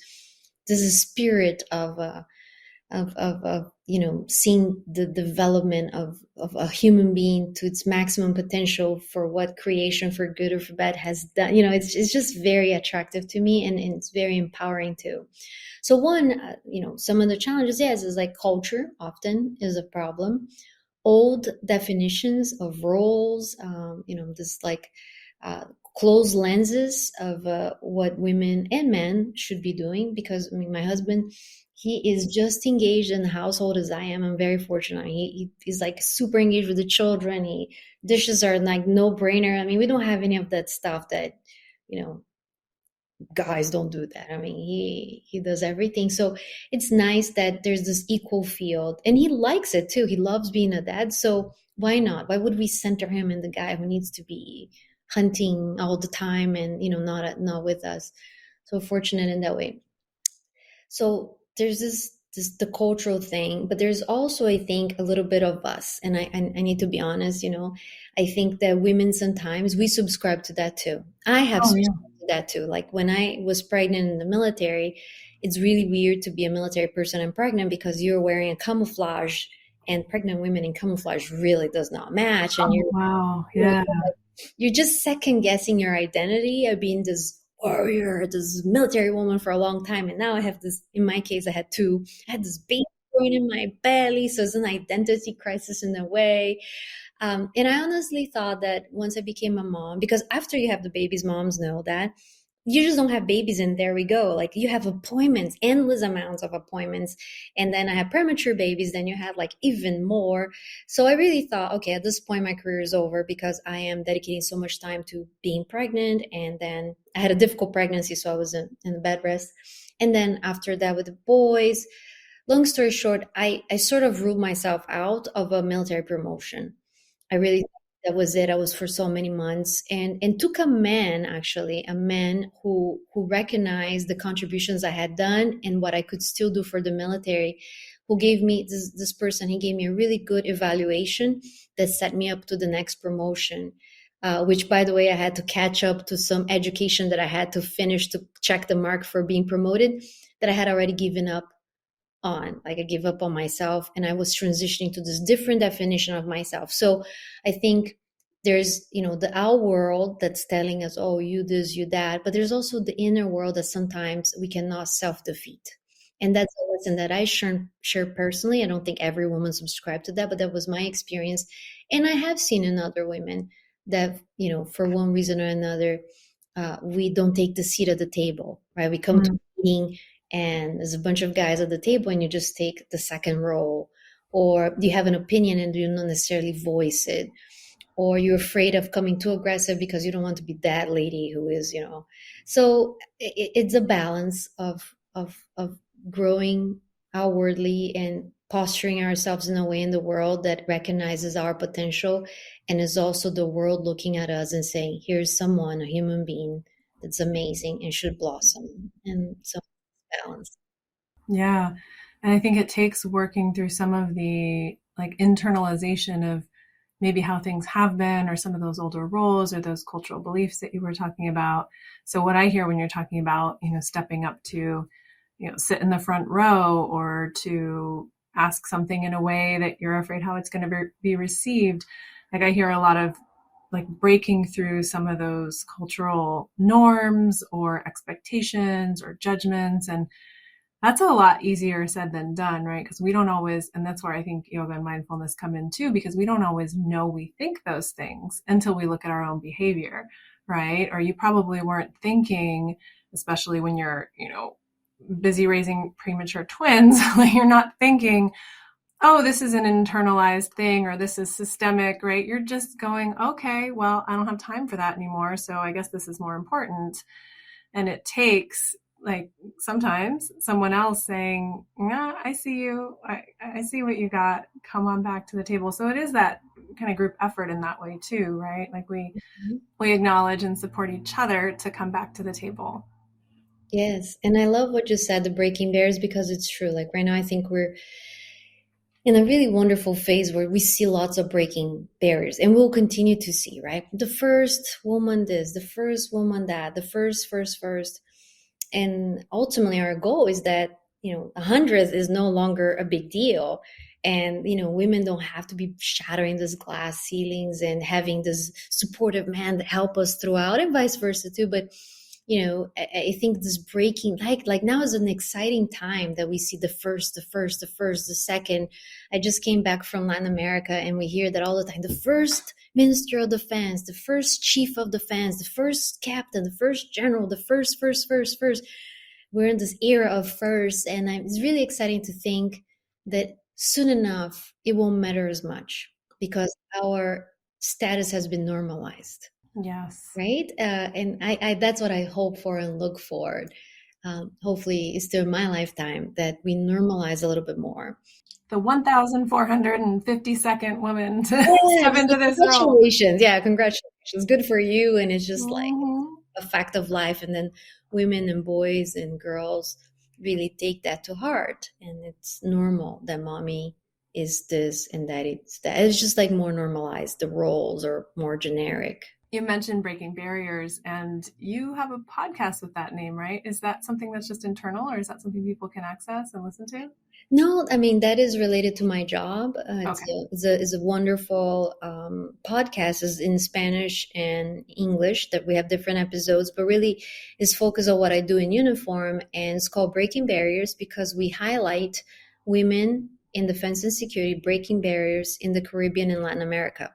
Speaker 3: this is spirit of seeing the development of a human being to its maximum potential for what creation for good or for bad has done. It's just very attractive to me, and it's very empowering too. So one, some of the challenges, yes, is like culture often is a problem. Old definitions of roles, this like uh, closed lenses of what women and men should be doing. Because I mean, my husband, he is just engaged in the household as I am. I'm very fortunate. He's like super engaged with the children. Dishes are like no brainer. I mean, we don't have any of that stuff that, you know, guys don't do that. I mean, he does everything. So it's nice that there's this equal field, and he likes it too. He loves being a dad. So why not? Why would we center him in the guy who needs to be hunting all the time and not with us? So fortunate in that way. So there's this the cultural thing, but there's also, I think, a little bit of us. And I need to be honest, I think that women sometimes we subscribe to that too. I have
Speaker 2: Oh, yeah.
Speaker 3: subscribed to that too. Like when I was pregnant in the military, it's really weird to be a military person and pregnant because you're wearing a camouflage, and pregnant women in camouflage really does not match. And
Speaker 2: Oh, wow.
Speaker 3: you know,
Speaker 2: Yeah.
Speaker 3: you're just second guessing your identity of being this warrior, this military woman for a long time. And now I have this, in my case, I had two. I had this baby growing in my belly. So it's an identity crisis in a way. And I honestly thought that once I became a mom, because after you have the babies, moms know that you just don't have babies and there we go. Like you have appointments, endless amounts of appointments. And then I had premature babies, then you had like even more. So I really thought, okay, at this point my career is over because I am dedicating so much time to being pregnant. And then I had a difficult pregnancy, so I was in the bed rest. And then after that with the boys, long story short, I sort of ruled myself out of a military promotion. I really that was it. I was for so many months, and took a man, actually a man who recognized the contributions I had done and what I could still do for the military, who gave me this person. He gave me a really good evaluation that set me up to the next promotion. Which, by the way, I had to catch up to some education that I had to finish to check the mark for being promoted that I had already given up on. Like I give up on myself and I was transitioning to this different definition of myself. So I think there's, the out world that's telling us, oh, you this, you that, but there's also the inner world that sometimes we cannot self-defeat. And that's a lesson that I share personally. I don't think every woman subscribed to that, but that was my experience. And I have seen in other women that, for one reason or another, we don't take the seat at the table, right? We come to a meeting and there's a bunch of guys at the table and you just take the second row, or you have an opinion and you don't necessarily voice it, or you're afraid of coming too aggressive because you don't want to be that lady who is, so it's a balance of growing outwardly and posturing ourselves in a way in the world that recognizes our potential, and is also the world looking at us and saying, here's someone, a human being that's amazing and should blossom. And so balance.
Speaker 2: Yeah. And I think it takes working through some of the like internalization of maybe how things have been, or some of those older roles or those cultural beliefs that you were talking about. So what I hear when you're talking about, stepping up to, sit in the front row, or to ask something in a way that you're afraid how it's going to be received. Like I hear a lot of like breaking through some of those cultural norms or expectations or judgments. And that's a lot easier said than done, right? Because we don't always, and that's where I think yoga and mindfulness come in too, because we don't always know we think those things until we look at our own behavior, right? Or you probably weren't thinking, especially when you're, busy raising premature twins, like you're not thinking, oh, this is an internalized thing or this is systemic, right? You're just going, okay, well, I don't have time for that anymore. So I guess this is more important. And it takes like sometimes someone else saying, yeah, I see you. I see what you got. Come on back to the table. So it is that kind of group effort in that way too, right? Like we acknowledge and support each other to come back to the table.
Speaker 3: Yes. And I love what you said, the breaking barriers, because it's true. Like right now, I think we're in a really wonderful phase where we see lots of breaking barriers, and we'll continue to see, right? The first woman this, the first woman that, the first. And ultimately our goal is that, 100th is no longer a big deal. And, women don't have to be shattering these glass ceilings and having this supportive man that help us throughout, and vice versa too. But I think this breaking, like now is an exciting time that we see the first, the second. I just came back from Latin America and we hear that all the time: the first minister of defense, the first chief of defense, the first captain, the first general, the first. We're in this era of first, and it's really exciting to think that soon enough it won't matter as much because our status has been normalized.
Speaker 2: Yes.
Speaker 3: Right. And I that's what I hope for and look for. Hopefully it's still in my lifetime that we normalize a little bit more.
Speaker 2: The 1,452nd woman to step into this role.
Speaker 3: Congratulations. Yeah, congratulations. Good for you. And it's just like a fact of life. And then women and boys and girls, really take that to heart, and it's normal that mommy is this and that it's that. It's just like more normalized. The roles are more generic.
Speaker 2: You mentioned breaking barriers, and you have a podcast with that name, right? Is that something that's just internal, or is that something people can access and listen to?
Speaker 3: No, I mean that is related to my job.
Speaker 2: Okay.
Speaker 3: It's a wonderful podcast. It's in Spanish and English that we have different episodes, but really is focused on what I do in uniform, and it's called Breaking Barriers because we highlight women in defense and security breaking barriers in the Caribbean and Latin America.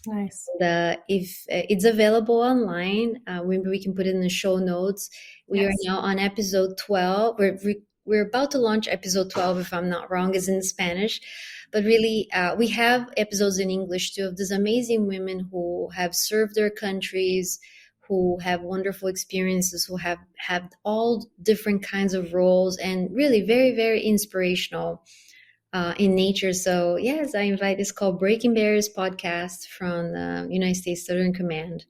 Speaker 2: Nice.
Speaker 3: If it's available online, maybe we can put it in the show notes. We are
Speaker 2: Yes.
Speaker 3: now on episode 12. We're about to launch episode 12, if I'm not wrong, is in Spanish. But really, we have episodes in English too of these amazing women who have served their countries, who have wonderful experiences, who have had all different kinds of roles, and really very, very inspirational in nature. So yes, I invite. It's called Breaking Barriers podcast from the United States Southern Command,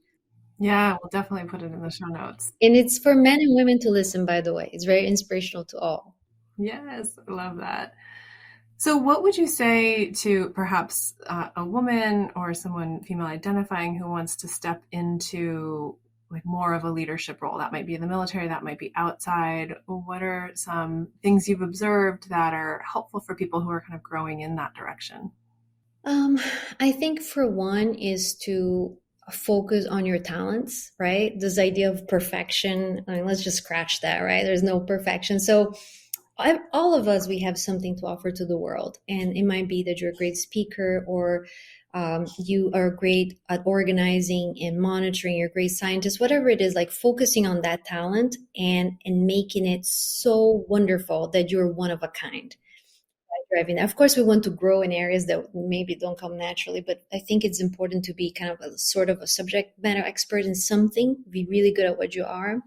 Speaker 2: Yeah, we'll definitely put it in the show notes.
Speaker 3: and it's for men and women to listen. By the way, it's very inspirational to all.
Speaker 2: Yes, I love that. So, what would you say to perhaps a woman or someone female identifying who wants to step into like more of a leadership role? That might be in the military, that might be outside. What are some things you've observed that are helpful for people who are kind of growing in that direction?
Speaker 3: Um, I think for one is to focus on your talents, right? This idea of perfection. I mean, let's just scratch that, right? There's no perfection. So all of us, we have something to offer to the world. And it might be that you're a great speaker, or you are great at organizing and monitoring, you're a great scientist, whatever it is, like focusing on that talent and making it so wonderful that you're one of a kind. Driving. Of course, we want to grow in areas that maybe don't come naturally, but I think it's important to be kind of a sort of a subject matter expert in something, be really good at what you are.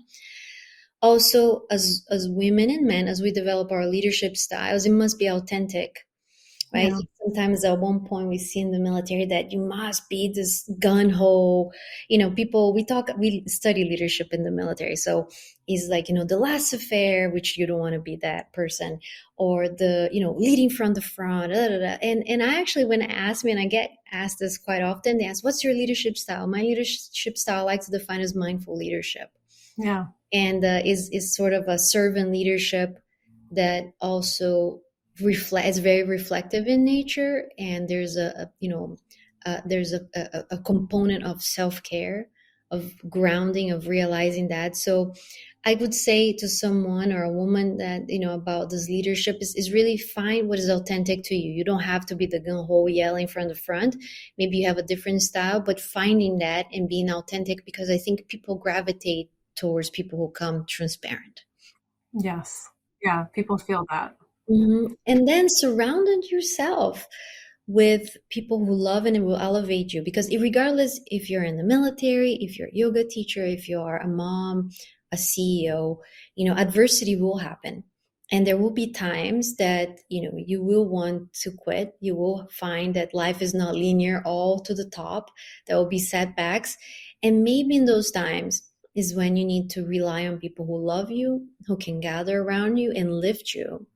Speaker 3: Also, as women and men, as we develop our leadership styles, it must be authentic, right?
Speaker 2: Yeah.
Speaker 3: Sometimes at one point we see in the military that you must be this gun-ho, people, we study leadership in the military. So it's like, the laissez-faire, which you don't want to be that person, or the, leading from the front, da, da, da. And I actually, when asked me, and I get asked this quite often, they ask, what's your leadership style? My leadership style I like to define as mindful leadership.
Speaker 2: Yeah.
Speaker 3: And is sort of a servant leadership that also is very reflective in nature, and there's a component of self-care, of grounding, of realizing that. So I would say to someone or a woman that about this leadership is really find what is authentic to you. You don't have to be the gung-ho yelling from the front. Maybe you have a different style, but finding that and being authentic, because I think people gravitate towards people who come transparent.
Speaker 2: Yes. Yeah. People feel that.
Speaker 3: Mm-hmm. And then surrounded yourself with people who love and will elevate you, because regardless if you're in the military, if you're a yoga teacher, if you're a mom, a CEO, adversity will happen. And there will be times that, you will want to quit. You will find that life is not linear all to the top. There will be setbacks. And maybe in those times is when you need to rely on people who love you, who can gather around you and lift you.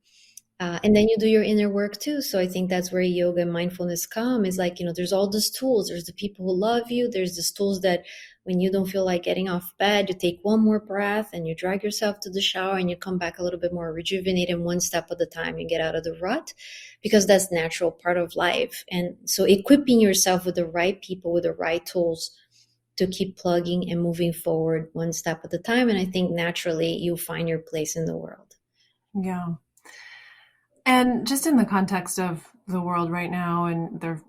Speaker 3: And then you do your inner work too. So I think that's where yoga and mindfulness come, is like, there's all these tools. There's the people who love you. There's these tools that when you don't feel like getting off bed, you take one more breath and you drag yourself to the shower and you come back a little bit more rejuvenated, one step at a time. You get out of the rut, because that's natural part of life. And so equipping yourself with the right people, with the right tools to keep plugging and moving forward one step at a time. And I think naturally you'll find your place in the world.
Speaker 2: Yeah. And just in the context of the world right now, and there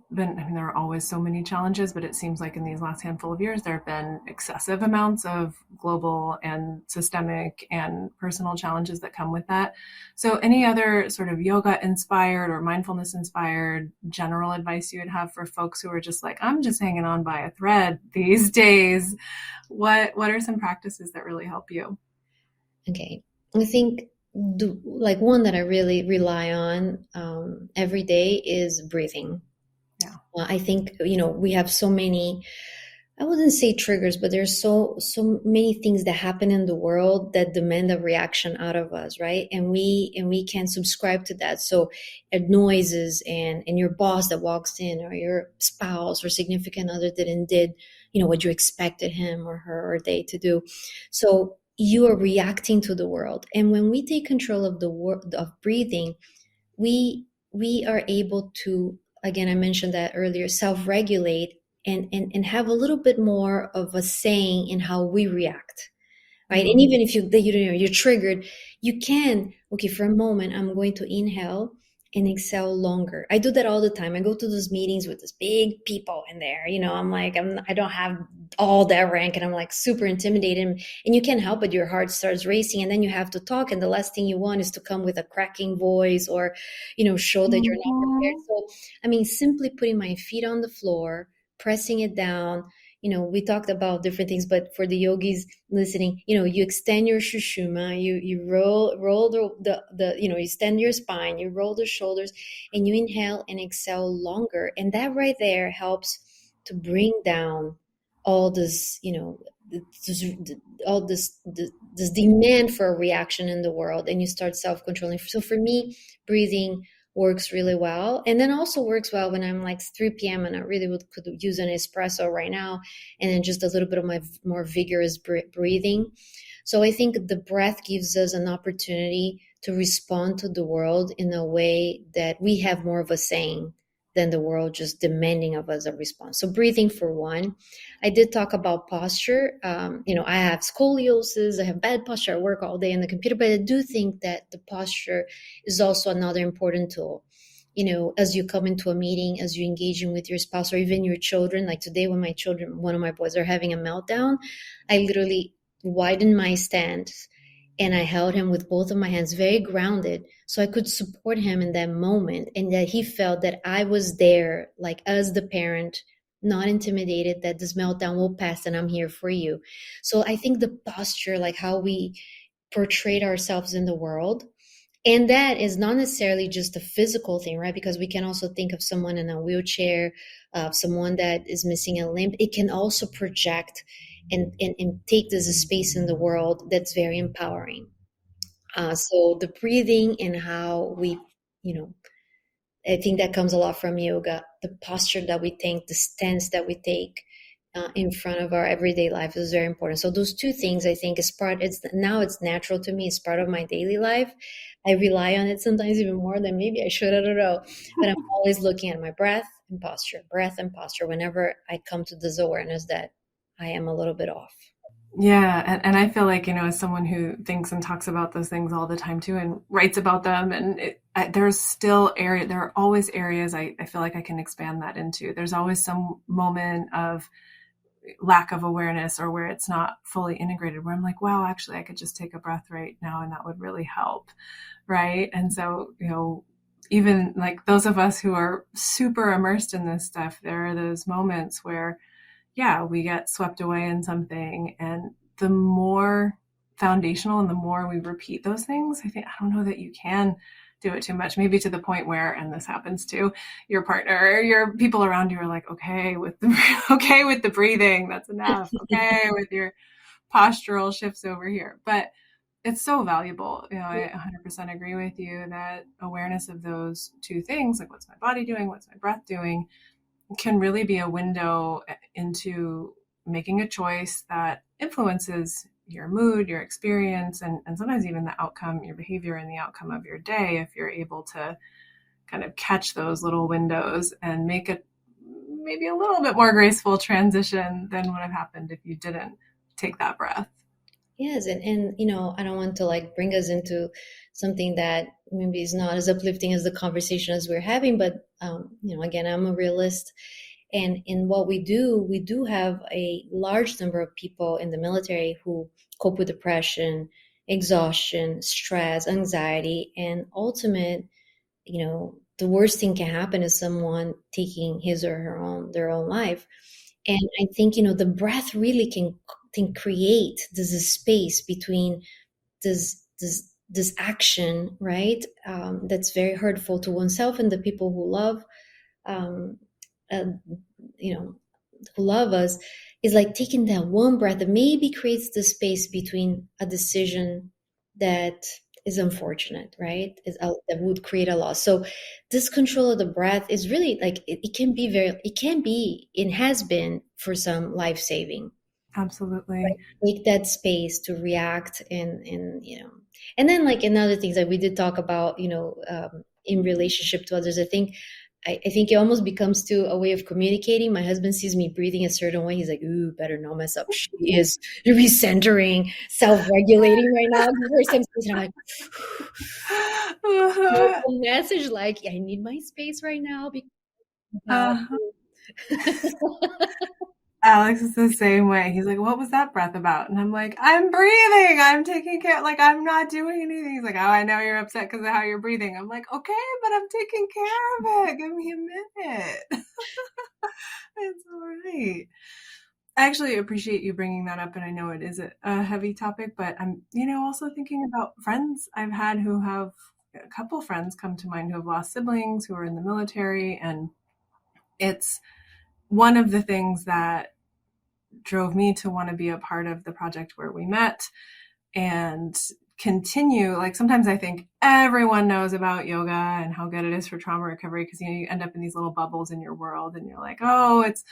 Speaker 2: are always so many challenges, but it seems like in these last handful of years, there have been excessive amounts of global and systemic and personal challenges that come with that. So any other sort of yoga inspired or mindfulness inspired general advice you would have for folks who are just like, I'm just hanging on by a thread these days? What are some practices that really help you?
Speaker 3: Okay. I think like one that I really rely on every day is breathing.
Speaker 2: Yeah.
Speaker 3: I think, we have so many I wouldn't say triggers, but there's so many things that happen in the world that demand a reaction out of us, right? And we can subscribe to that. So noises and your boss that walks in, or your spouse or significant other did what you expected him or her or they to do. So you are reacting to the world. And when we take control of the world of breathing, we are able to, again, I mentioned that earlier, self-regulate and have a little bit more of a saying in how we react, right? And even if you're triggered, you can, okay, for a moment, I'm going to inhale and exhale longer. I do that all the time. I go to those meetings with this big people in there. I'm like, I don't have all that rank, and I'm like super intimidated. And you can't help it. Your heart starts racing, and then you have to talk. And the last thing you want is to come with a cracking voice, or, show that you're not prepared.
Speaker 2: Mhm.
Speaker 3: So, I mean, simply putting my feet on the floor, pressing it down. We talked about different things, but for the yogis listening, you extend your shushuma, you roll the you extend your spine, you roll the shoulders, and you inhale and exhale longer. And that right there helps to bring down all this, this, all this demand for a reaction in the world, and you start self-controlling. So for me, breathing works really well. And then also works well when I'm like 3 p.m. and I really could use an espresso right now, and then just a little bit of my more vigorous breathing. So I think the breath gives us an opportunity to respond to the world in a way that we have more of a saying than the world just demanding of us a response. So breathing for one. I did talk about posture. I have scoliosis. I have bad posture. I work all day on the computer, but I do think that the posture is also another important tool. As you come into a meeting, as you're engaging with your spouse or even your children, like today when one of my boys are having a meltdown, I literally widened my stance and I held him with both of my hands, very grounded, so I could support him in that moment, and that he felt that I was there, like as the parent, not intimidated, that this meltdown will pass and I'm here for you. So I think the posture, like how we portrayed ourselves in the world, and that is not necessarily just a physical thing, right? Because we can also think of someone in a wheelchair, someone that is missing a limb. It can also project and take this space in the world that's very empowering. So the breathing and how we, you know, I think that comes a lot from yoga. The posture that we take, the stance that we take in front of our everyday life is very important. So those two things, I think, is part. It's natural to me. It's part of my daily life. I rely on it sometimes even more than maybe I should. I don't know, but I'm always looking at my breath and posture whenever I come to this awareness that I am a little bit off.
Speaker 2: Yeah, and I feel like, as someone who thinks and talks about those things all the time too, and writes about them, and there are always areas I feel like I can expand that into. There's always some moment of lack of awareness, or where it's not fully integrated, where I'm like, wow, actually, I could just take a breath right now and that would really help. Right. And so, even like those of us who are super immersed in this stuff, there are those moments where, yeah, we get swept away in something. And the more foundational and the more we repeat those things, I don't know that you can do it too much, maybe to the point where, and this happens to your partner or your people around you, are like, okay with the breathing, that's enough. Okay with your postural shifts over here. But it's so valuable. I 100% agree with you that awareness of those two things, like what's my body doing, what's my breath doing, can really be a window into making a choice that influences your mood, your experience, and sometimes even the outcome, your behavior and the outcome of your day, if you're able to kind of catch those little windows and make it maybe a little bit more graceful transition than would have happened if you didn't take that breath.
Speaker 3: Yes, and I don't want to like bring us into something that maybe is not as uplifting as the conversation as we're having, but again, I'm a realist, and in what we do have a large number of people in the military who cope with depression, exhaustion, stress, anxiety, and ultimate, the worst thing can happen is someone taking his or their own life. And I think, the breath really can create this space between this action, right? That's very hurtful to oneself and the people who love. Um, uh, you know, who love us, is like taking that one breath that maybe creates the space between a decision that is unfortunate, right? That would create a loss. So this control of the breath is really like it can be it has been for some life-saving.
Speaker 2: Absolutely.
Speaker 3: Take that space to react and and then like another things that we did talk about, in relationship to others. I think it almost becomes to a way of communicating. My husband sees me breathing a certain way. He's like, ooh, better not mess up. She is recentering, self-regulating right now. Give her some space. And I'm like, a message like, I need my space right now because
Speaker 2: Alex is the same way. He's like, what was that breath about? And I'm like, I'm breathing. I'm taking care. Like, I'm not doing anything. He's like, oh, I know you're upset because of how you're breathing. I'm like, okay, but I'm taking care of it. Give me a minute. It's all right. I actually appreciate you bringing that up. And I know it is a heavy topic, but I'm, also thinking about friends I've had who have a couple friends come to mind who have lost siblings who are in the military. And it's one of the things that drove me to want to be a part of the project where we met and continue. Like sometimes I think everyone knows about yoga and how good it is for trauma recovery because you end up in these little bubbles in your world and you're like, oh, it's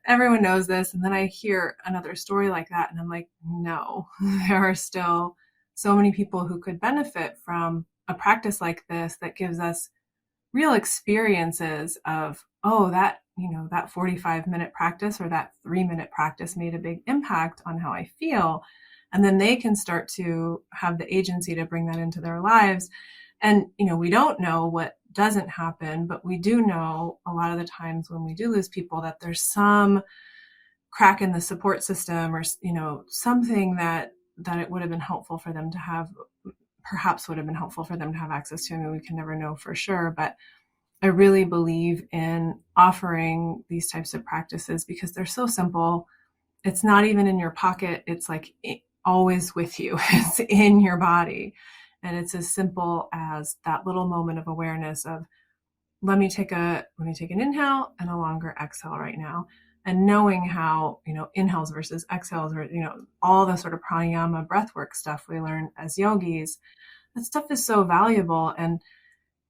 Speaker 2: everyone knows this. And then I hear another story like that and I'm like, no, there are still so many people who could benefit from a practice like this that gives us real experiences of, oh, that 45-minute practice or that 3-minute practice made a big impact on how I feel. And then they can start to have the agency to bring that into their lives. And, we don't know what doesn't happen, but we do know a lot of the times when we do lose people that there's some crack in the support system or, something that it would have been helpful for them to have, perhaps would have been helpful for them to have access to. I mean, we can never know for sure, but I really believe in offering these types of practices because they're so simple. It's not even in your pocket. It's like always with you. It's in your body. And it's as simple as that little moment of awareness of, let me take an inhale and a longer exhale right now. And knowing how, inhales versus exhales or, all the sort of pranayama breathwork stuff we learn as yogis, that stuff is so valuable. And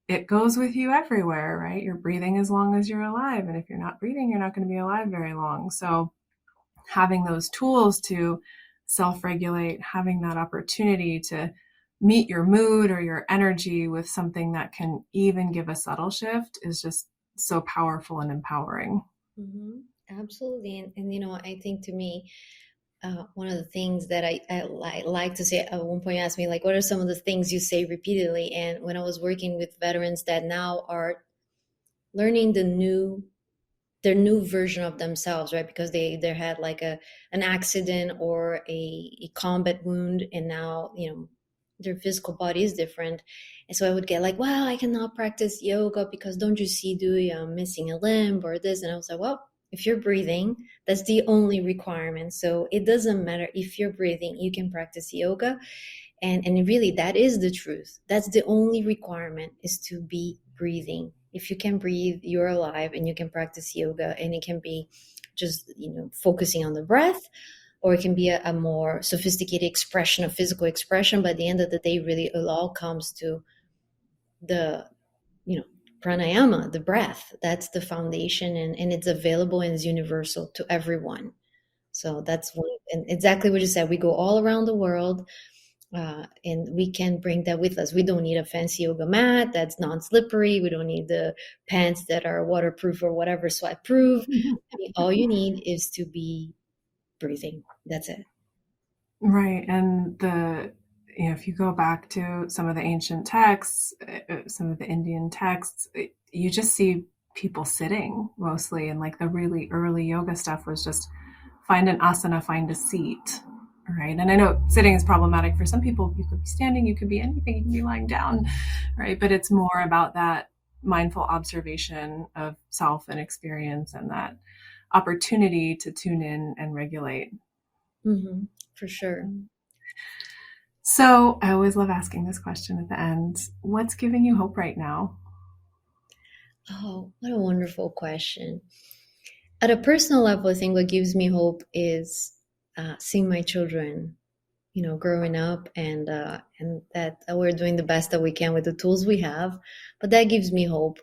Speaker 2: it goes with you everywhere, right? You're breathing as long as you're alive. And if you're not breathing, you're not going to be alive very long. So having those tools to self-regulate, having that opportunity to meet your mood or your energy with something that can even give a subtle shift is just so powerful and empowering.
Speaker 3: Mm-hmm. Absolutely. And I think to me, one of the things that I like to say, at one point you asked me, like, what are some of the things you say repeatedly? And when I was working with veterans that now are learning their new version of themselves, right? Because they had like an accident or a combat wound, and now their physical body is different. And so I would get like, wow, I cannot practice yoga because don't you see, Dewey, I'm missing a limb or this. And I was like, well, if you're breathing, that's the only requirement. So it doesn't matter if you're breathing, you can practice yoga. And really, that is the truth. That's the only requirement, is to be breathing. If you can breathe, you're alive and you can practice yoga. And it can be just, focusing on the breath, or it can be a more sophisticated expression of physical expression. But at the end of the day, really, it all comes to the, pranayama, the breath. That's the foundation, and it's available and is universal to everyone. So that's one, and exactly what you said. We go all around the world, and we can bring that with us. We don't need a fancy yoga mat that's non-slippery. We don't need the pants that are waterproof or whatever, sweat proof. I mean, all you need is to be breathing. That's it.
Speaker 2: Right. And if you go back to some of the ancient texts, some of the Indian texts, you just see people sitting mostly. And like the really early yoga stuff was just find an asana, find a seat. Right. And I know sitting is problematic for some people. You could be standing, you could be anything, you can be lying down. Right. But it's more about that mindful observation of self and experience and that opportunity to tune in and regulate.
Speaker 3: Mm-hmm. For sure.
Speaker 2: So I always love asking this question at the end. What's giving you hope right now?
Speaker 3: Oh, what a wonderful question. At a personal level, I think what gives me hope is seeing my children, growing up, and that we're doing the best that we can with the tools we have. But that gives me hope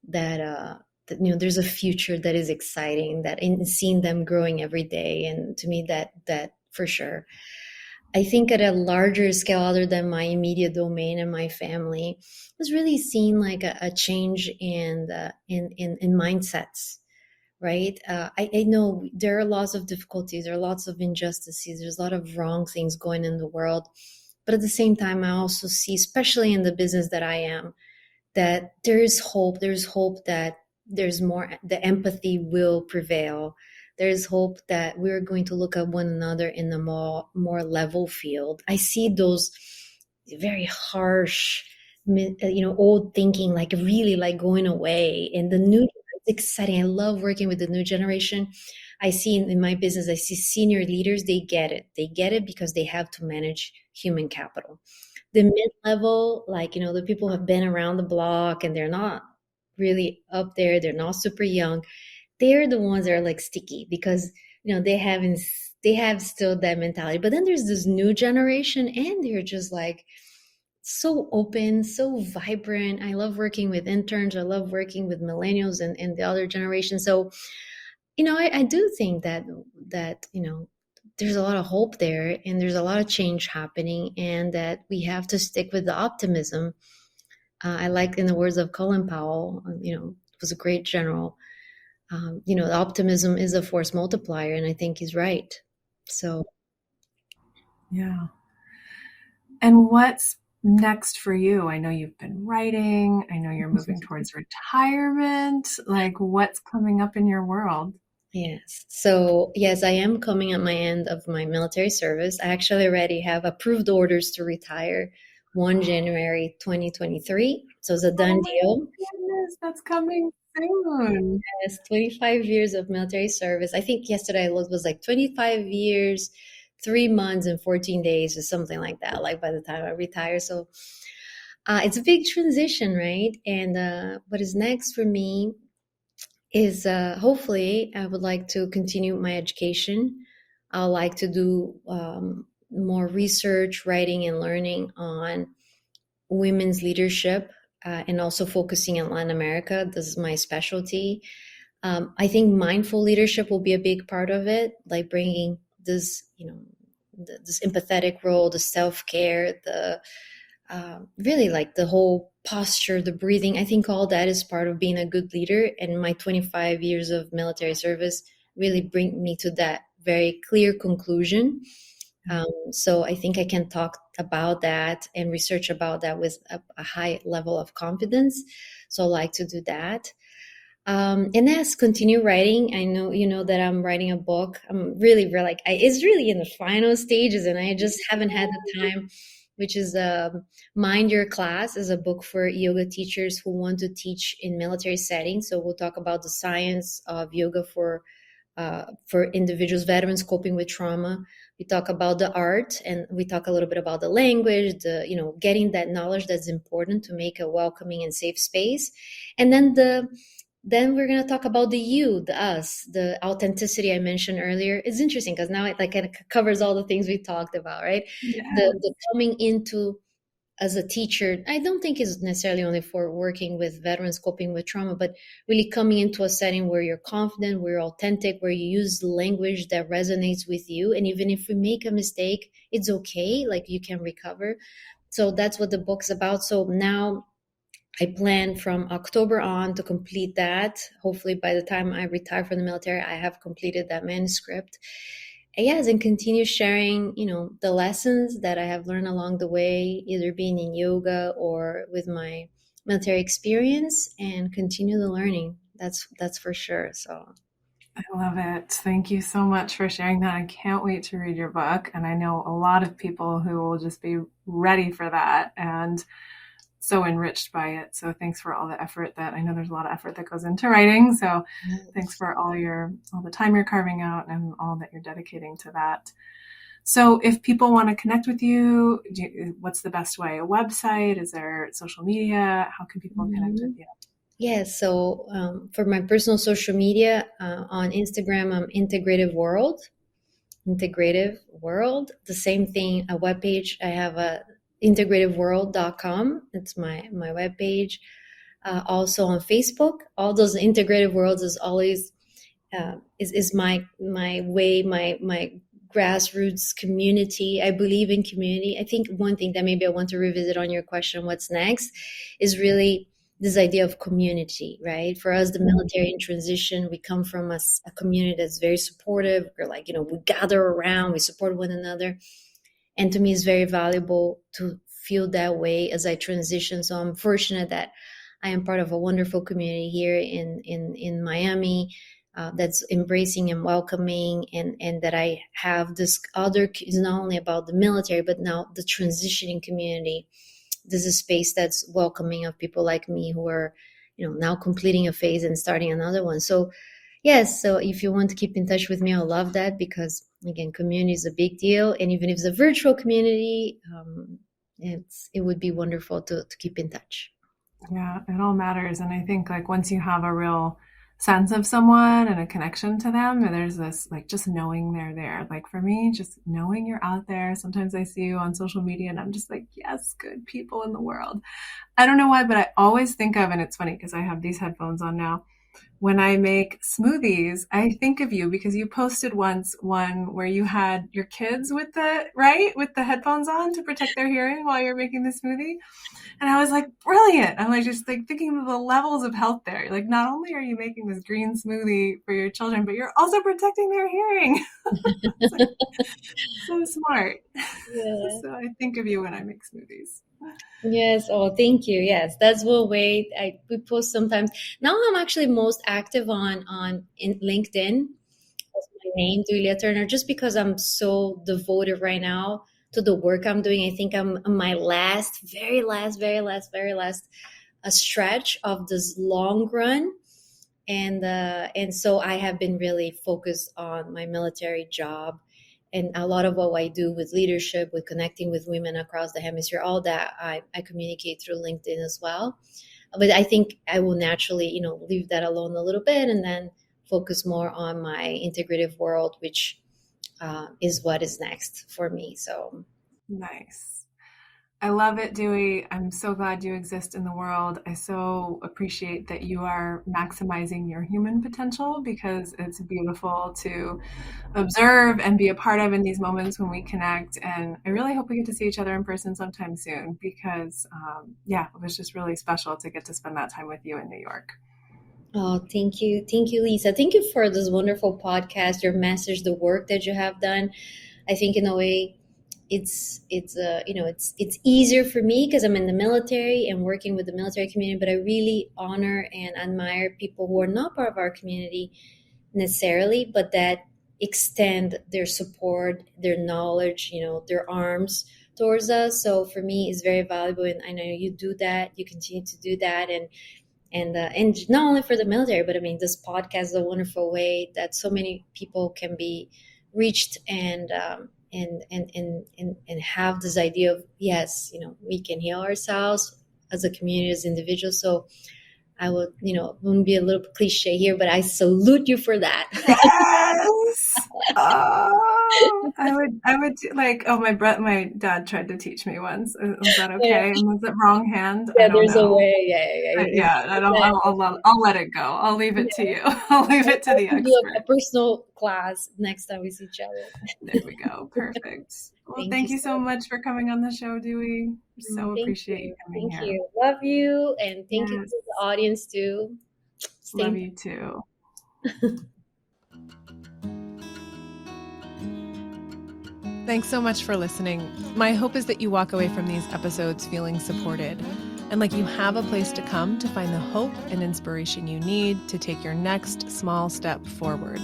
Speaker 3: that there's a future that is exciting. That in seeing them growing every day, and to me that for sure. I think at a larger scale, other than my immediate domain and my family, was really seeing like a change in mindsets, right? I know there are lots of difficulties, there are lots of injustices, there's a lot of wrong things going in the world. But at the same time, I also see, especially in the business that I am, that there is hope. There's hope that there's more, the empathy will prevail. There's hope that we're going to look at one another in a more level field. I see those very harsh, old thinking, like really like going away. And the new, it's exciting. I love working with the new generation. I see in my business, I see senior leaders, they get it. They get it because they have to manage human capital. The mid-level, like, the people who have been around the block and they're not really up there, they're not super young. They're the ones that are like sticky because, they have still that mentality. But then there's this new generation and they're just like so open, so vibrant. I love working with interns. I love working with millennials and the other generation. So, I do think that there's a lot of hope there and there's a lot of change happening and that we have to stick with the optimism. I like, in the words of Colin Powell, was a great general. The optimism is a force multiplier, and I think he's right. So,
Speaker 2: Yeah. And what's next for you? I know you've been writing. I know you're moving towards retirement. Like, what's coming up in your world?
Speaker 3: yes. So, yes, I am coming at my end of my military service. I actually already have approved orders to retire 1 January 2023. So it's a
Speaker 2: Oh
Speaker 3: done
Speaker 2: my
Speaker 3: deal.
Speaker 2: goodness, that's coming soon.
Speaker 3: Yes, 25 years of military service. I think yesterday I looked was like 25 years, 3 months, and 14 days, or something like that, like by the time I retire. So it's a big transition, right? And what is next for me is hopefully I would like to continue my education. I would like to do more research, writing, and learning on women's leadership, and also focusing on Latin America. This is my specialty. I think mindful leadership will be a big part of it, like bringing this, this empathetic role, the self care, the really like the whole posture, the breathing. I think all that is part of being a good leader. And my 25 years of military service really bring me to that very clear conclusion. So I think I can talk about that and research about that with a high level of confidence. So I like to do that. And yes, continue writing. I know that I'm writing a book. I'm really like it's really in the final stages, and I just haven't had the time. Which is Mind Your Class is a book for yoga teachers who want to teach in military settings. So we'll talk about the science of yoga for individuals, veterans coping with trauma. We talk about the art, and we talk a little bit about the language, getting that knowledge that's important to make a welcoming and safe space. And then we're going to talk about the you, the us, the authenticity I mentioned earlier. It's interesting because now it like kind of covers all the things we talked about, right? The
Speaker 2: Yes.
Speaker 3: coming into as a teacher, I don't think is necessarily only for working with veterans coping with trauma, but really coming into a setting where you're confident, where you're authentic, where you use language that resonates with you. And even if we make a mistake, it's okay. Like you can recover. So that's what the book's about. So now I plan from October on to complete that. Hopefully, by the time I retire from the military, I have completed that manuscript. And yes, and continue sharing, the lessons that I have learned along the way, either being in yoga or with my military experience, and continue the learning. That's for sure. So
Speaker 2: I love it. Thank you so much for sharing that. I can't wait to read your book. And I know a lot of people who will just be ready for that and so enriched by it. So thanks for all the effort that I know there's a lot of effort that goes into writing. So thanks for all the time you're carving out and all that you're dedicating to that. So if people want to connect with you, what's the best way? A website? Is there social media? How can people connect with you?
Speaker 3: Yes. So for my personal social media on Instagram, I'm Integrative World. Integrative World. The same thing, a webpage. I have a integrativeworld.com. It's my webpage. Also on Facebook. All those integrative worlds is always is my way, my grassroots community. I believe in community. I think one thing that maybe I want to revisit on your question, what's next, is really this idea of community, right? For us, the military in transition, we come from a community that's very supportive. We're like, we gather around, we support one another. And to me, it's very valuable to feel that way as I transition. So I'm fortunate that I am part of a wonderful community here in Miami that's embracing and welcoming, and that I have this other, is not only about the military, but now the transitioning community. This is a space that's welcoming of people like me who are, now completing a phase and starting another one. So yes, so if you want to keep in touch with me, I'll love that, because again, community is a big deal. And even if it's a virtual community, it would be wonderful to keep in touch.
Speaker 2: Yeah, it all matters. And I think like once you have a real sense of someone and a connection to them, and there's this like just knowing they're there. Like for me, just knowing you're out there. Sometimes I see you on social media and I'm just like, yes, good people in the world. I don't know why, but I always think of, and it's funny because I have these headphones on now. When I make smoothies, I think of you because you posted once one where you had your kids with the headphones on to protect their hearing while you're making the smoothie. And I was like, brilliant. I'm like, just like thinking of the levels of health there. Like, not only are you making this green smoothie for your children, but you're also protecting their hearing. Like, so smart.
Speaker 3: Yeah.
Speaker 2: So I think of you when I make smoothies.
Speaker 3: Yes. Oh, thank you. Yes, that's one way we post sometimes. Now I'm actually most active on in LinkedIn. That's my name, Dui Turner, just because I'm so devoted right now to the work I'm doing. I think I'm on my very last a stretch of this long run. And so I have been really focused on my military job, and a lot of what I do with leadership, with connecting with women across the hemisphere, all that I communicate through LinkedIn as well. But I think I will naturally, leave that alone a little bit and then focus more on my integrative world, which is what is next for me. So
Speaker 2: Nice. I love it, Dewey. I'm so glad you exist in the world. I so appreciate that you are maximizing your human potential, because it's beautiful to observe and be a part of in these moments when we connect. And I really hope we get to see each other in person sometime soon, because, it was just really special to get to spend that time with you in New York.
Speaker 3: oh, thank you. Thank you, Lisa. Thank you for this wonderful podcast, your message, the work that you have done. I think in a way it's easier for me because I'm in the military and working with the military community, but I really honor and admire people who are not part of our community necessarily, but that extend their support, their knowledge, their arms towards us. So for me, it's very valuable, and I know you do that. You continue to do that, and not only for the military, but I mean, this podcast is a wonderful way that so many people can be reached and have this idea of, yes, we can heal ourselves as a community, as individuals. So I would, wouldn't be a little cliche here, but I salute you for that.
Speaker 2: Yes. Oh, I would like, oh, my dad tried to teach me once. Was that okay?
Speaker 3: Yeah,
Speaker 2: And was it wrong hand? I
Speaker 3: yeah,
Speaker 2: don't
Speaker 3: there's a
Speaker 2: know.
Speaker 3: way. Yeah.
Speaker 2: Yeah, I don't, I'll let it go. I'll leave it to you. I'll leave it to the
Speaker 3: We'll do a
Speaker 2: expert.
Speaker 3: personal class next time we see each other.
Speaker 2: There we go. Perfect. Well,
Speaker 3: Thank you
Speaker 2: thank you
Speaker 3: so
Speaker 2: so
Speaker 3: much.
Speaker 2: much for coming on the show, Dewey. So
Speaker 3: Thank
Speaker 2: appreciate you
Speaker 3: you.
Speaker 2: coming
Speaker 3: Thank
Speaker 2: here.
Speaker 3: you. Love you. And thank you to
Speaker 2: Yes.
Speaker 3: the audience too. Stay
Speaker 2: Love
Speaker 3: in
Speaker 2: you too.
Speaker 1: Thanks so much for listening. My hope is that you walk away from these episodes feeling supported and like you have a place to come to find the hope and inspiration you need to take your next small step forward.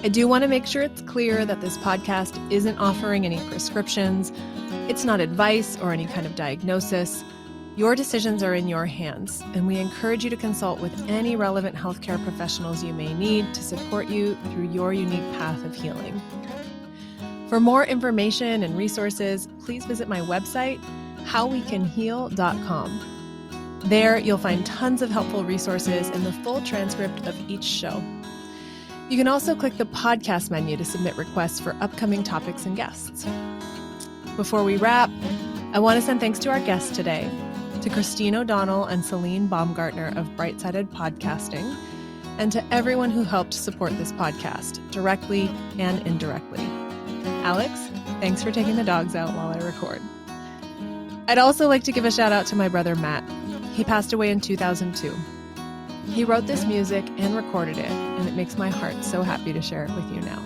Speaker 1: I do want to make sure it's clear that this podcast isn't offering any prescriptions. It's not advice or any kind of diagnosis. Your decisions are in your hands, and we encourage you to consult with any relevant healthcare professionals you may need to support you through your unique path of healing. For more information and resources, please visit my website, howwecanheal.com. There, you'll find tons of helpful resources and the full transcript of each show. You can also click the podcast menu to submit requests for upcoming topics and guests. Before we wrap, I want to send thanks to our guests today, to Christine O'Donnell and Celine Baumgartner of Bright-Sided Podcasting, and to everyone who helped support this podcast, directly and indirectly. Alex, thanks for taking the dogs out while I record. I'd also like to give a shout out to my brother Matt. He passed away in 2002. He wrote this music and recorded it, and it makes my heart so happy to share it with you now.